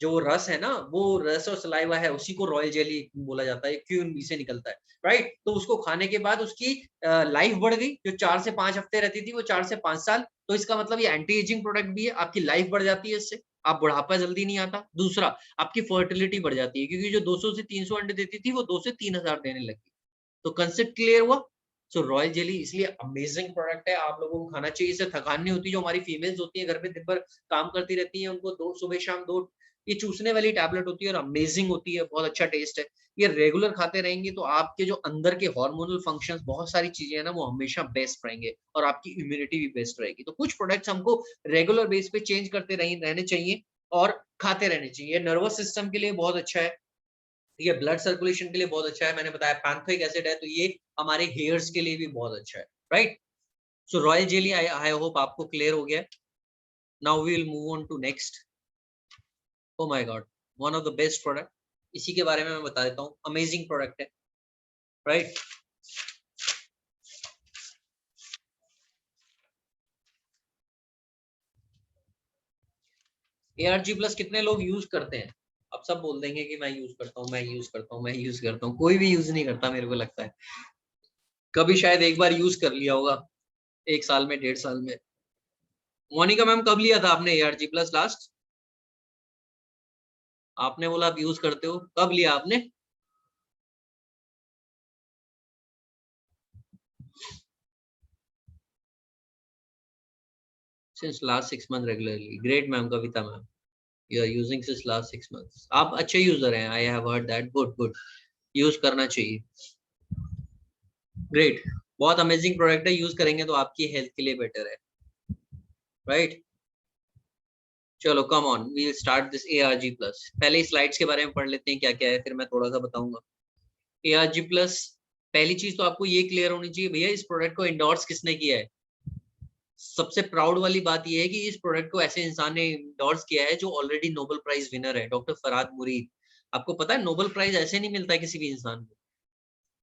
जो वो रस है ना, वो रस और सलाइवा है, उसी को रॉयल जेली बोला जाता है, क्यून बी से निकलता है, राइट? तो उसको खाने के बाद उसकी लाइफ बढ़ गई, जो 4 से 5 हफ्ते रहती थी वो 4 से 5 साल। तो इसका मतलब ये एंटी एजिंग प्रोडक्ट भी है, आपकी लाइफ बढ़ जाती है इससे, आप बुढ़ापा जल्दी नहीं आता। दूसरा, आपकी फर्टिलिटी बढ़ जाती है क्योंकि जो 200 से 300 अंडे देती थी वो 2 से 3,000 देने लगी। तो कंसेप्ट क्लियर हुआ? सो रॉयल जेली इसलिए अमेजिंग प्रोडक्ट है, आप लोगों को खाना चाहिए। इससे थकान नहीं होती। जो हमारी फीमेल्स होती है घर पे दिन भर काम करती रहती हैं, उनको दो सुबह शाम दो ये चूसने वाली टैबलेट होती है और अमेजिंग होती है, बहुत अच्छा टेस्ट है। ये रेगुलर खाते रहेंगे तो आपके जो अंदर के हार्मोनल फंक्शंस, बहुत सारी चीजें हैं ना, वो हमेशा बेस्ट रहेंगे और आपकी इम्यूनिटी भी बेस्ट रहेगी। तो कुछ प्रोडक्ट्स हमको रेगुलर बेस पे चेंज करते रहने चाहिए और खाते रहने चाहिए। नर्वस सिस्टम के लिए बहुत अच्छा है, ये ब्लड सर्कुलेशन के लिए बहुत अच्छा है। मैंने बताया पैंथोइक एसिड है, तो ये हमारे हेयर्स के लिए भी बहुत अच्छा है, right? So royal jelly, I hope आपको क्लियर हो गया। Now we will move on to next. Oh my God, one of the best product, इसी के बारे में मैं बता देता हूँ। अमेजिंग प्रोडक्ट है, राइट? ARG प्लस कितने लोग यूज करते हैं? अब सब बोल देंगे कि मैं यूज करता हूँ, मैं यूज करता हूँ, मैं यूज करता हूँ। कोई भी यूज नहीं करता मेरे को लगता है। कभी शायद एक बार यूज कर लिया होगा, 1 साल में, 1.5 साल में। मोनिका मैम, कब लिया था आपने ARG प्लस लास्ट? आपने बोला आप यूज करते हो, कब लिया आपने? Since last 6 months regularly. Great, ma'am, Kavita ma'am. You are using since last 6 months. आप अच्छे यूजर हैं. I have heard that. Good, good. Use करना चाहिए. Great. बहुत अमेजिंग प्रोडक्ट है, यूज करेंगे तो आपकी हेल्थ के लिए बेटर है, राइट? चलो come on, we will start this ARG plus. पहले स्लाइड्स के बारे में पढ़ लेते हैं क्या क्या है, फिर मैं थोड़ा सा बताऊंगा। ARG प्लस, पहली चीज तो आपको ये क्लियर होनी चाहिए भैया, इस प्रोडक्ट को इंडोर्स किसने किया है। सबसे प्राउड वाली बात यह है कि इस प्रोडक्ट को ऐसे इंसान ने इंडोर्स किया है जो ऑलरेडी नोबेल प्राइज विनर है, डॉक्टर फरहाद मुरीद। आपको पता है नोबेल प्राइज ऐसे नहीं मिलता है किसी भी इंसान को।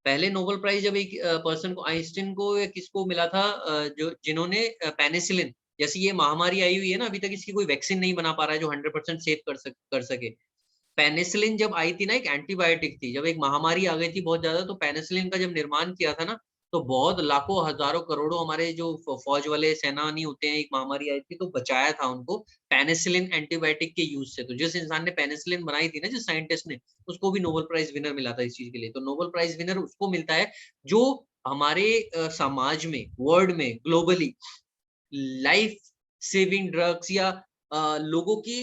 पहले नोबेल प्राइज जब एक पर्सन को, आइंस्टीन को या किसको मिला था, जो जिन्होंने पेनिसिलिन जैसी ये महामारी आई हुई है ना, अभी तक इसकी कोई वैक्सीन नहीं बना पा रहा है जो 100% सेव कर सके। पेनिसिलिन जब आई थी ना, एक एंटीबायोटिक थी, जब एक महामारी आ गई थी बहुत ज्यादा, तो पेनिसिलिन का जब निर्माण किया था ना, तो बहुत लाखों हजारों करोड़ों हमारे जो फौज वाले सेनानी होते हैं, एक महामारी आई थी तो बचाया था उनको पेनिसिलिन एंटीबायोटिक के यूज से। तो जिस इंसान ने पेनिसिलिन बनाई थी ना, जिस साइंटिस्ट ने, उसको भी नोबेल प्राइज विनर मिला था इस चीज के लिए। तो नोबेल प्राइज विनर उसको मिलता है जो हमारे समाज में, वर्ल्ड में, ग्लोबली लाइफ सेविंग ड्रग्स या लोगों की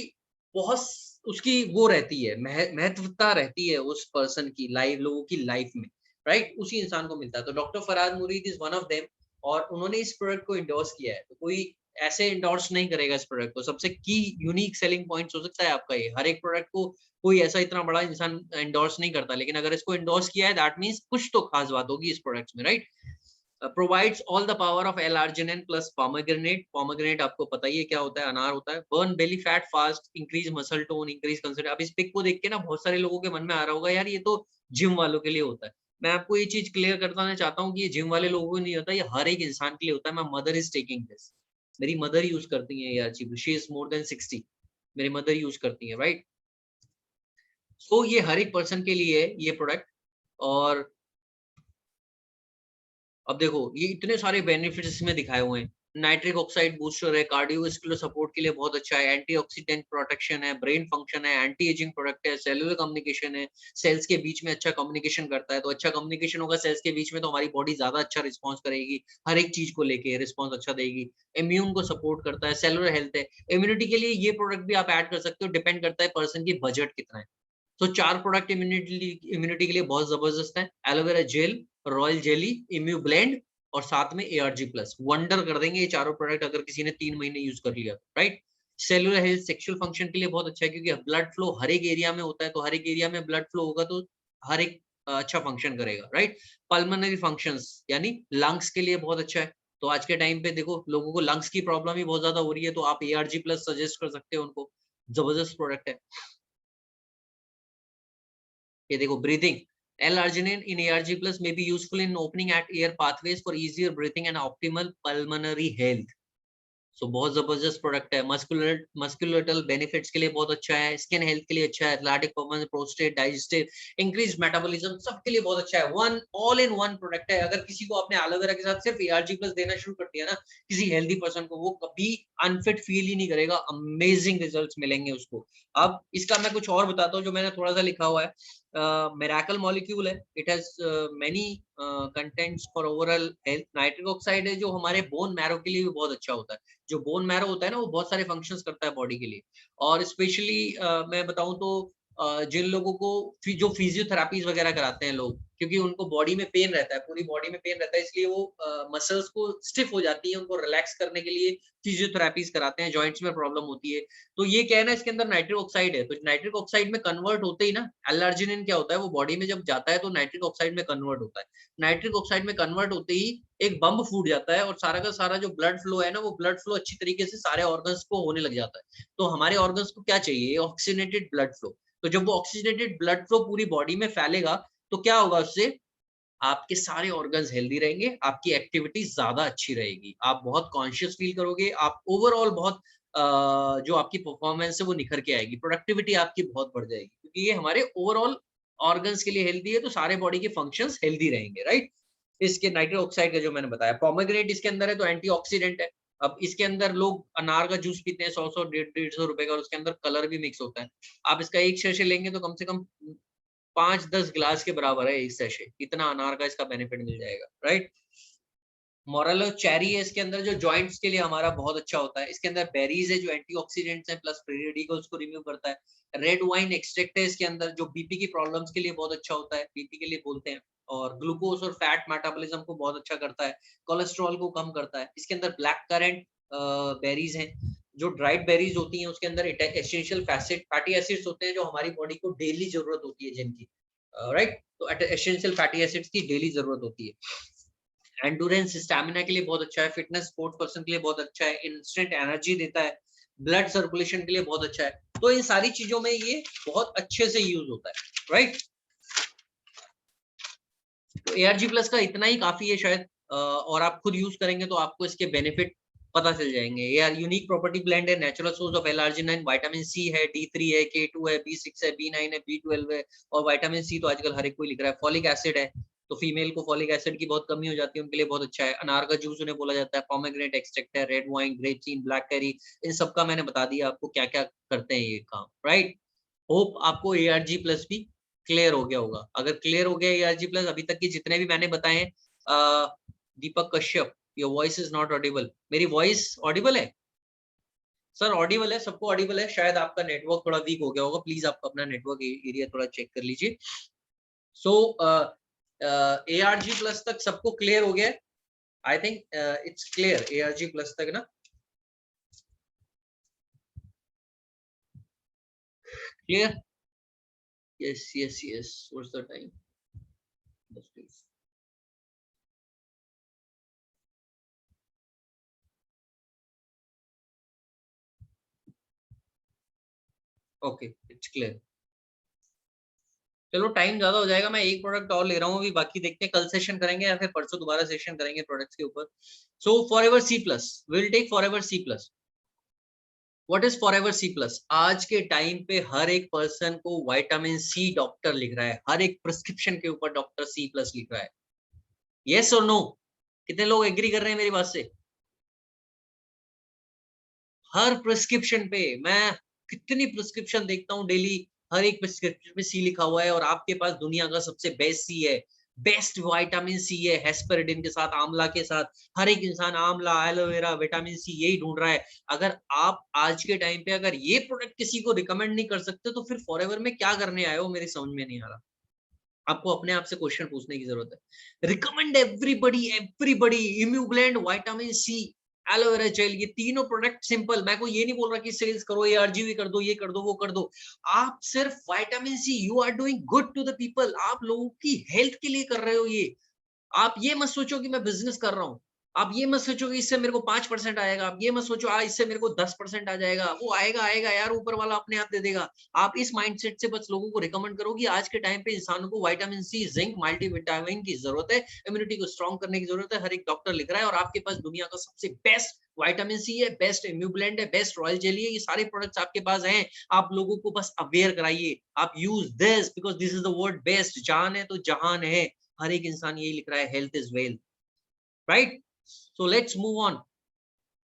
बहुत उसकी वो रहती है, महत्वता रहती है उस पर्सन की लाइफ, लोगों की लाइफ में, राइट? उसी इंसान को मिलता है। तो डॉक्टर फरहाद मुरीद इज वन ऑफ देम, और उन्होंने इस प्रोडक्ट को इंडोर्स किया है। तो कोई ऐसे इंडोर्स नहीं करेगा इस प्रोडक्ट को। सबसे की यूनिक सेलिंग पॉइंट हो सकता है आपका ये, हर एक प्रोडक्ट को कोई ऐसा इतना बड़ा इंसान इंडोर्स नहीं करता, लेकिन अगर इसको इंडोर्स किया है दैट मीन्स कुछ तो खास बात होगी इस प्रोडक्ट में, right? Provides all the power of L-arginine plus pomegranate. Pomegranate आपको पता ही है क्या होता है, अनार होता है। Burn belly fat fast, increase muscle tone, increase consider. अब इस पिक को देख के ना बहुत सारे लोगों के मन में आ रहा होगा यार ये तो जिम वालों के लिए होता है। मैं आपको ये चीज क्लियर करवाना चाहता हूँ कि ये जिम वाले लोगों को नहीं होता, ये हर एक इंसान के लिए होता है। My mother is taking this. मेरी मदर यूज करती है यार चीज, शी इज मोर देन 60। मेरी मदर यूज करती है, राइट। सो ये हर एक पर्सन के लिए है ये प्रोडक्ट। और अब देखो ये इतने सारे बेनिफिट्स इसमें दिखाए हुए हैं। नाइट्रिक ऑक्साइड बूस्टर है, कार्डियोवास्कुलर सपोर्ट के लिए बहुत अच्छा है, एंटीऑक्सीडेंट प्रोटेक्शन है, ब्रेन फंक्शन है, एंटी एजिंग प्रोडक्ट है, सेलुलर कम्युनिकेशन है, सेल्स के बीच में अच्छा कम्युनिकेशन करता है। तो अच्छा कम्युनिकेशन होगा सेल्स के बीच में तो हमारी बॉडी ज्यादा अच्छा रिस्पॉन्स करेगी, हर एक चीज को लेके रिस्पॉन्स अच्छा देगी। इम्यून को सपोर्ट करता है, सेलुलर हेल्थ है। इम्यूनिटी के लिए ये प्रोडक्ट भी आप ऐड कर सकते हो, डिपेंड करता है पर्सन की बजट कितना है। तो 4 प्रोडक्ट इम्यूनिटी के लिए बहुत जबरदस्त है। Aloe vera gel, royal jelly, immublend और साथ में एआरजी प्लस वंडर कर देंगे ये चारों प्रोडक्ट अगर किसी ने 3 महीने यूज कर लिया, right. Cellular health, sexual function के लिए बहुत अच्छा है क्योंकि ब्लड फ्लो हर एक एरिया में होता है, तो हर एक एरिया में ब्लड फ्लो होगा तो हर एक अच्छा फंक्शन करेगा, राइट। पल्मोनरी फंक्शंस यानी लंग्स के लिए बहुत अच्छा है। तो आज के टाइम पे देखो लोगों को लंग्स की प्रॉब्लम ही बहुत ज्यादा हो रही है, तो आप एआरजी प्लस सजेस्ट कर सकते हो उनको। जबरदस्त प्रोडक्ट है। ये देखो breathing, L-arginine in ARG plus may be useful in opening at air pathways for easier breathing and optimal pulmonary health. सो बहुत जबरदस्त प्रोडक्ट है। मस्कुलरल बेनिफिट्स के लिए बहुत अच्छा है, स्किन हेल्थ के लिए अच्छा है, athletic performance, prostate, digestive, increase metabolism, सबके लिए बहुत अच्छा है। One all in one product है। अगर किसी को आपने एलोवेरा के साथ सिर्फ एआरजी प्लस देना शुरू कर दिया ना किसी हेल्दी पर्सन को, वो कभी अनफिट फील ही नहीं करेगा, अमेजिंग रिजल्ट्स मिलेंगे उसको। अब इसका मैं कुछ और बताता हूँ जो मैंने थोड़ा सा लिखा हुआ है। मिराकल मॉलिक्यूल है, it has many contents for overall health. Nitric oxide है जो हमारे बोन मैरो के लिए भी बहुत अच्छा होता है। जो बोन मैरो होता है ना वो बहुत सारे फंक्शंस करता है बॉडी के लिए। और स्पेशली मैं बताऊं तो जिन लोगों को जो फिजियोथेरापीज वगैरह कराते हैं लोग, क्योंकि उनको बॉडी में पेन रहता है, पूरी बॉडी में पेन रहता है, इसलिए वो मसल्स को स्टिफ हो जाती है, उनको रिलैक्स करने के लिए फिजियोथेरापीज कराते हैं, जॉइंट्स में प्रॉब्लम होती है। तो ये क्या है ना, इसके अंदर नाइट्रिक ऑक्साइड है, तो नाइट्रिक ऑक्साइड में कन्वर्ट होते ही ना एल-आर्जिनिन क्या होता है, वो बॉडी में जब जाता है तो नाइट्रिक ऑक्साइड में कन्वर्ट होता है। नाइट्रिक ऑक्साइड में कन्वर्ट होते ही एक बम फूट जाता है और सारा का सारा जो ब्लड फ्लो है ना, वो ब्लड फ्लो अच्छी तरीके से सारे ऑर्गन्स को होने लग जाता है। तो हमारे ऑर्गन्स को क्या चाहिए, ऑक्सीजनेटेड ब्लड फ्लो। तो जब वो ऑक्सीजनेटेड ब्लड फ्लो पूरी बॉडी में फैलेगा तो क्या होगा उससे, आपके सारे ऑर्गन्स हेल्दी रहेंगे, आपकी एक्टिविटी ज्यादा अच्छी रहेगी, आप बहुत कॉन्शियस फील करोगे, आप ओवरऑल बहुत जो आपकी परफॉर्मेंस है वो निखर के आएगी, प्रोडक्टिविटी आपकी बहुत बढ़ जाएगी, क्योंकि ये हमारे ओवरऑल ऑर्गन्स के लिए हेल्दी है, तो सारे बॉडी के फंक्शंस हेल्दी रहेंगे, राइट। इसके नाइट्रिक ऑक्साइड का जो मैंने बताया, पोमेग्रेनेट इसके अंदर है तो एंटीऑक्सीडेंट है। अब इसके अंदर लोग अनार का जूस पीते हैं 100 150 150 रुपए का, और उसके अंदर कलर भी मिक्स होता है। आप इसका एक शेर लेंगे तो कम से कम 5-10 ग्लास के बराबर है एक सैशे, इतना अनार का इसका बेनिफिट मिल जाएगा, राइट। मोरेलो चेरी है इसके अंदर, जो जॉइंट्स के लिए हमारा बहुत अच्छा होता है। इसके अंदर बेरीज है जो एंटीऑक्सीडेंट्स हैं प्लस फ्री रेडिकल्स को रिमूव करता है। रेड वाइन एक्सट्रैक्ट है इसके अंदर जो बीपी की प्रॉब्लम्स के लिए बहुत अच्छा होता है, बीपी के लिए बोलते हैं। और ग्लूकोज और फैट मेटाबॉलिज्म को बहुत अच्छा करता है, कोलेस्ट्रॉल को कम करता है। इसके अंदर ब्लैक करेंट बेरीज हैं, जो ड्राइड बेरीज होती हैं उसके अंदर एसेंशियल फैटी एसिड्स होते हैं जो हमारी बॉडी को डेली जरूरत होती है जिनकी, राइट। तो एसेंशियल फैटी एसिड्स की डेली जरूरत होती है। एंडोरेंस स्टैमिना के लिए बहुत अच्छा है, फिटनेस स्पोर्ट्स पर्सन के लिए बहुत अच्छा है, इंस्टेंट एनर्जी देता है, ब्लड सर्कुलेशन के लिए बहुत अच्छा है। तो इन सारी चीजों में ये बहुत अच्छे से यूज होता है, राइट। तो एआरजी प्लस का इतना ही काफी है शायद, और आप खुद यूज करेंगे तो आपको इसके बेनिफिट पता चल जाएंगे। यार यूनिक प्रॉपर्टी ब्लेंड है, natural source of L arginine, vitamin C है, D3 है, K2 है, B6 है, B9 है, B12 है, और विटामिन सी तो आजकल हर एक कोई लिख रहा है। फॉलिक एसिड है, तो फीमेल को फॉलिक एसिड की बहुत कमी हो जाती है, उनके लिए बहुत अच्छा है। अनार का जूस उन्हें बोला जाता है, पोमेग्रेनेट एक्सट्रैक्ट है, red wine, grapeseed, black cherry, इन सब का मैंने बता दिया आपको क्या क्या करते हैं ये काम, राइट। होप आपको एआरजी प्लस भी क्लियर हो गया होगा। अगर क्लियर हो गया एआरजी प्लस, अभी तक के जितने भी मैंने बताए हैं, Deepak Kashyap, your voice is not audible. मेरी वॉइस ऑडिबल है सर? ऑडिबल है, सबको ऑडिबल है। शायद आपका नेटवर्क थोड़ा वीक हो गया होगा, प्लीज आप अपना नेटवर्क एरिया थोड़ा चेक कर लीजिए। सो एआरजी प्लस तक सबको क्लियर हो गया? I think it's clear ARG plus तक ना, clear? Yes yes yes, what's the time? Okay, it's clear. चलो टाइम ज्यादा हो जाएगा, मैं एक प्रोडक्ट और ले रहा हूँ अभी, बाकी देखते हैं कल सेशन करेंगे या फिर परसों दोबारा सेशन करेंगे प्रोडक्ट्स के ऊपर। So forever C plus, will take forever C plus. What is forever C plus? आज के टाइम पे हर एक पर्सन को विटामिन सी डॉक्टर लिख रहा है, हर एक प्रिस्क्रिप्शन के ऊपर डॉक्टर सी प्लस लिख रहा है। यस और नो? कितने लोग एग्री कर रहे हैं मेरी बात से? हर प्रिस्क्रिप्शन पे मैं कितनी प्रिस्क्रिप्शन देखता हूँ डेली, हर एक प्रिस्क्रिप्शन में सी लिखा हुआ है, और आपके पास दुनिया का सबसे बेस्ट सी है, बेस्ट विटामिन सी है, हेस्पेरिडिन के साथ, आंवला के साथ। हर एक इंसान आंवला, एलोवेरा, विटामिन सी यही ढूंढ रहा है। अगर आप आज के टाइम पे अगर ये प्रोडक्ट किसी को रिकमेंड नहीं कर सकते, तो फिर फॉरएवर में क्या करने आए हो, मेरी समझ में नहीं आ रहा। आपको अपने आप से क्वेश्चन पूछने की जरूरत है। Recommend everybody, everybody, immublend, vitamin C, aloe vera gel, ये तीनों प्रोडक्ट सिंपल। मैं को ये नहीं बोल रहा कि सेल्स करो, ये आरजीवी कर दो, ये कर दो, वो कर दो। आप सिर्फ vitamin C, you are doing good to the people, आप लोगों की हेल्थ के लिए कर रहे हो ये। आप ये मत सोचो कि मैं बिजनेस कर रहा हूँ। आप ये मत सोचो कि इससे मेरे को 5% आएगा। आप ये मत सोचो इससे मेरे को 10% आ जाएगा। वो आएगा आएगा यार, ऊपर वाला अपने आप दे देगा। आप इस माइंडसेट से बस लोगों को रिकमेंड करो कि आज के टाइम पे इंसानों को विटामिन सी, जिंक, मल्टीविटामिन की जरूरत है, इम्यूनिटी को स्ट्रॉन्ग करने की जरूरत है। हर एक डॉक्टर लिख रहा है, और आपके पास दुनिया का सबसे बेस्ट विटामिन सी है, बेस्ट इम्यूब्लेंड है, बेस्ट रॉयल जेली है, ये सारे प्रोडक्ट्स आपके पास हैं। आप लोगों को बस अवेयर कराइए। आप use this because this is the word best. जान है तो जहान है। हर एक इंसान यही लिख रहा है, health is wealth, right? So let's move on.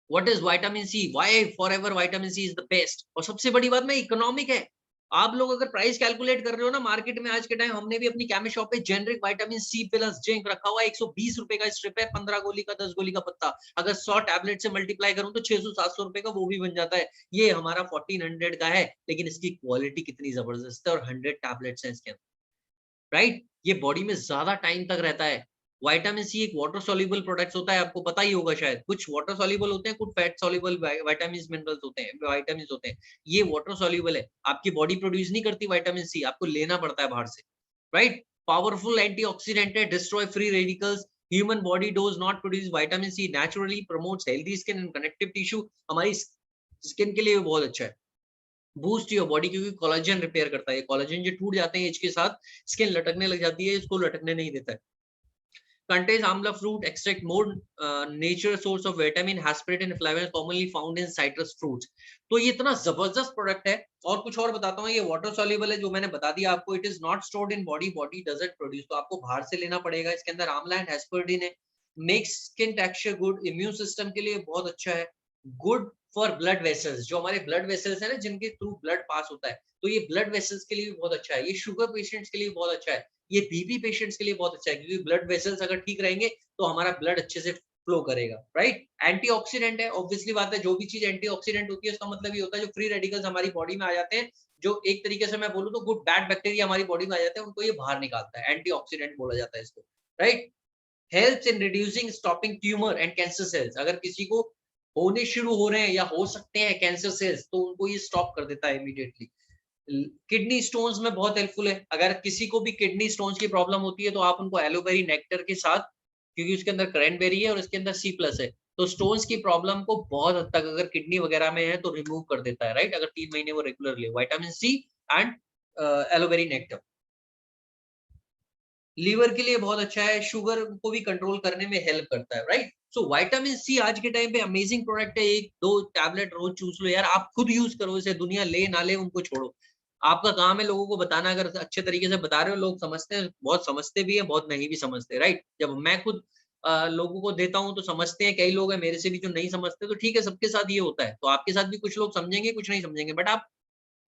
What is vitamin C? Why forever vitamin C is the best? और सबसे बड़ी बात में, इकोनॉमिक है। आप लोग अगर प्राइस कैलकुलेट कर रहे हो ना मार्केट में आज के टाइम, हमने भी अपनी केमी शॉप पे generic vitamin C plus zinc रखा हुआ है, 120 रुपए का स्ट्रिप है, 15 गोली का, 10 गोली का पत्ता। अगर 100 टैबलेट से मल्टीप्लाई करूं तो 600-700 रुपए का वो भी बन जाता है। ये हमारा 1400 का है, लेकिन इसकी क्वालिटी कितनी जबरदस्त है, और 100 टैबलेट्स हैं इसके अंदर, राइट? ये बॉडी में ज्यादा टाइम तक रहता है। विटामिन सी एक वाटर सॉल्युबल प्रोडक्ट होता है, आपको पता ही होगा शायद। कुछ वाटर सॉल्युबल होते हैं, कुछ फैट सॉल्युबल विटामिन मिनरल्स होते हैं, विटामिन होते हैं। ये वाटर सॉल्युबल है, आपकी बॉडी प्रोड्यूस नहीं करती विटामिन सी, आपको लेना पड़ता है बाहर से, राइट? पावरफुल एंटीऑक्सीडेंट है, destroy free radicals. Human body does not produce vitamin C naturally, promotes healthy skin and connective tissue. हमारी स्किन के लिए भी बहुत अच्छा है। बूस्ट योर बॉडी, क्योंकि कोलेजन रिपेयर करता है। कोलेजन जो टूट जाते हैं एज के साथ, स्किन लटकने लग जाती है, इसको लटकने नहीं देता है। Contains amla fruit extract, more nature source of vitamin, hesperidin, flavonoids commonly found in citrus fruits। तो ये इतना जबरदस्त प्रोडक्ट है। और कुछ और बताता हूँ, ये वाटर सॉल्युबल है, जो मैंने बता दिया आपको। It is not stored in body, body doesn't produce, तो आपको बाहर से लेना पड़ेगा। इसके अंदर आमला एंड हेस्पेरिडिन है। Makes skin texture good, immune system के लिए बहुत अच्छा है। गुड फॉर ब्लड वेसल्स, जो हमारे ब्लड वेसल्स है ना, जिनके थ्रू ब्लड पास होता है, तो ये ब्लड वेसल्स के लिए भी बहुत अच्छा है। ये शुगर पेशेंट्स के लिए बहुत अच्छा है। ये बीपी पेशेंट्स के लिए बहुत अच्छा है, क्योंकि ब्लड वेसल्स अगर ठीक रहेंगे तो हमारा ब्लड अच्छे से फ्लो करेगा, राइट? एंटीऑक्सीडेंट है, ऑब्वियसली बात है, जो भी चीज एंटीऑक्सीडेंट होती है उसका मतलब ये होता है जो फ्री रेडिकल्स हमारी बॉडी में आ जाते हैं, जो एक तरीके से मैं बोलूं तो गुड बैड बैक्टीरिया हमारी बॉडी में आ जाते हैं, उनको ये बाहर निकालता है। एंटीऑक्सीडेंट बोला जाता है इसको, right? Helps in reducing stopping tumour and cancer cells. अगर किसी को होने शुरू हो रहे हैं या हो सकते हैं कैंसर सेल्स, तो उनको ये स्टॉप कर देता है इमीडिएटली। किडनी स्टोन्स में बहुत हेल्पफुल है। अगर किसी को भी किडनी स्टोन्स की प्रॉब्लम होती है, तो आप उनको एलोवेरी नेक्टर के साथ, क्योंकि उसके अंदर क्रैनबेरी है और इसके अंदर सी प्लस है, तो स्टोन्स की प्रॉब्लम को बहुत हद तक, अगर किडनी वगैरह में है तो रिमूव कर देता है, राइट? अगर 3 महीने वो रेगुलर ले विटामिन सी एंड एलोवेरी नेक्टर। लीवर के लिए बहुत अच्छा है, शुगर को भी कंट्रोल करने में हेल्प करता है, राइट? सो विटामिन सी आज के टाइम पे अमेजिंग प्रोडक्ट है। एक दो टैबलेट रोज चूस लो यार, आप खुद यूज करो इसे, दुनिया ले ना ले उनको छोड़ो। आपका काम है लोगों को बताना। अगर अच्छे तरीके से बता रहे हो, लोग समझते हैं, बहुत समझते भी है, बहुत नहीं भी समझते, राइट? जब मैं खुद लोगों को देता हूँ तो समझते हैं, कई लोग हैं मेरे से भी जो नहीं समझते, तो ठीक है, सबके साथ ये होता है। तो आपके साथ भी कुछ लोग समझेंगे, कुछ नहीं समझेंगे, बट आप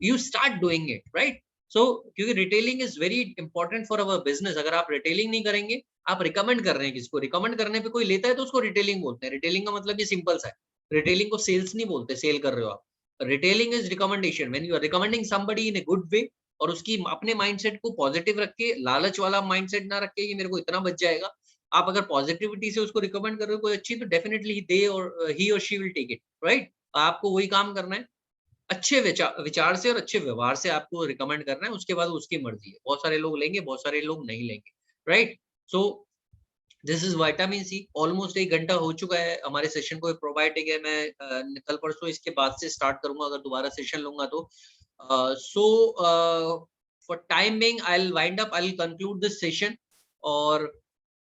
you start doing it, right? So क्योंकि retailing is very important for our business. अगर आप रिटेलिंग नहीं करेंगे, आप रिकमेंड कर रहे हैं किसको, रिकमेंड करने पे कोई लेता है तो उसको रिटेलिंग बोलते हैं। रिटेलिंग का मतलब ये सिंपल सा है। रिटेलिंग को सेल्स नहीं बोलते, सेल कर रहे हो आप। Retailing is recommendation, when you are recommending somebody in a good way, और उसकी अपने माइंडसेट को पॉजिटिव रख के, लालच वाला माइंडसेट ना रख के कि मेरे को इतना बच जाएगा। आप अगर पॉजिटिविटी से उसको रिकमेंड कर रहे हो कोई अच्छी, तो डेफिनेटली दे और ही और she will take it, right? आपको वही काम करना है, अच्छे विचार से और अच्छे व्यवहार से आपको रिकमेंड करना है। उसके बाद उसकी मर्जी है, बहुत सारे लोग लेंगे, बहुत सारे लोग नहीं लेंगे, right? So this is vitamin C. Almost 1 घंटा हो चुका है हमारे सेशन को। प्रोबायोटिक है, मैं कल परसों इसके बाद से स्टार्ट करूंगा, अगर दोबारा सेशन लूंगा तो। So, for time being, I'll wind up, I'll conclude this session और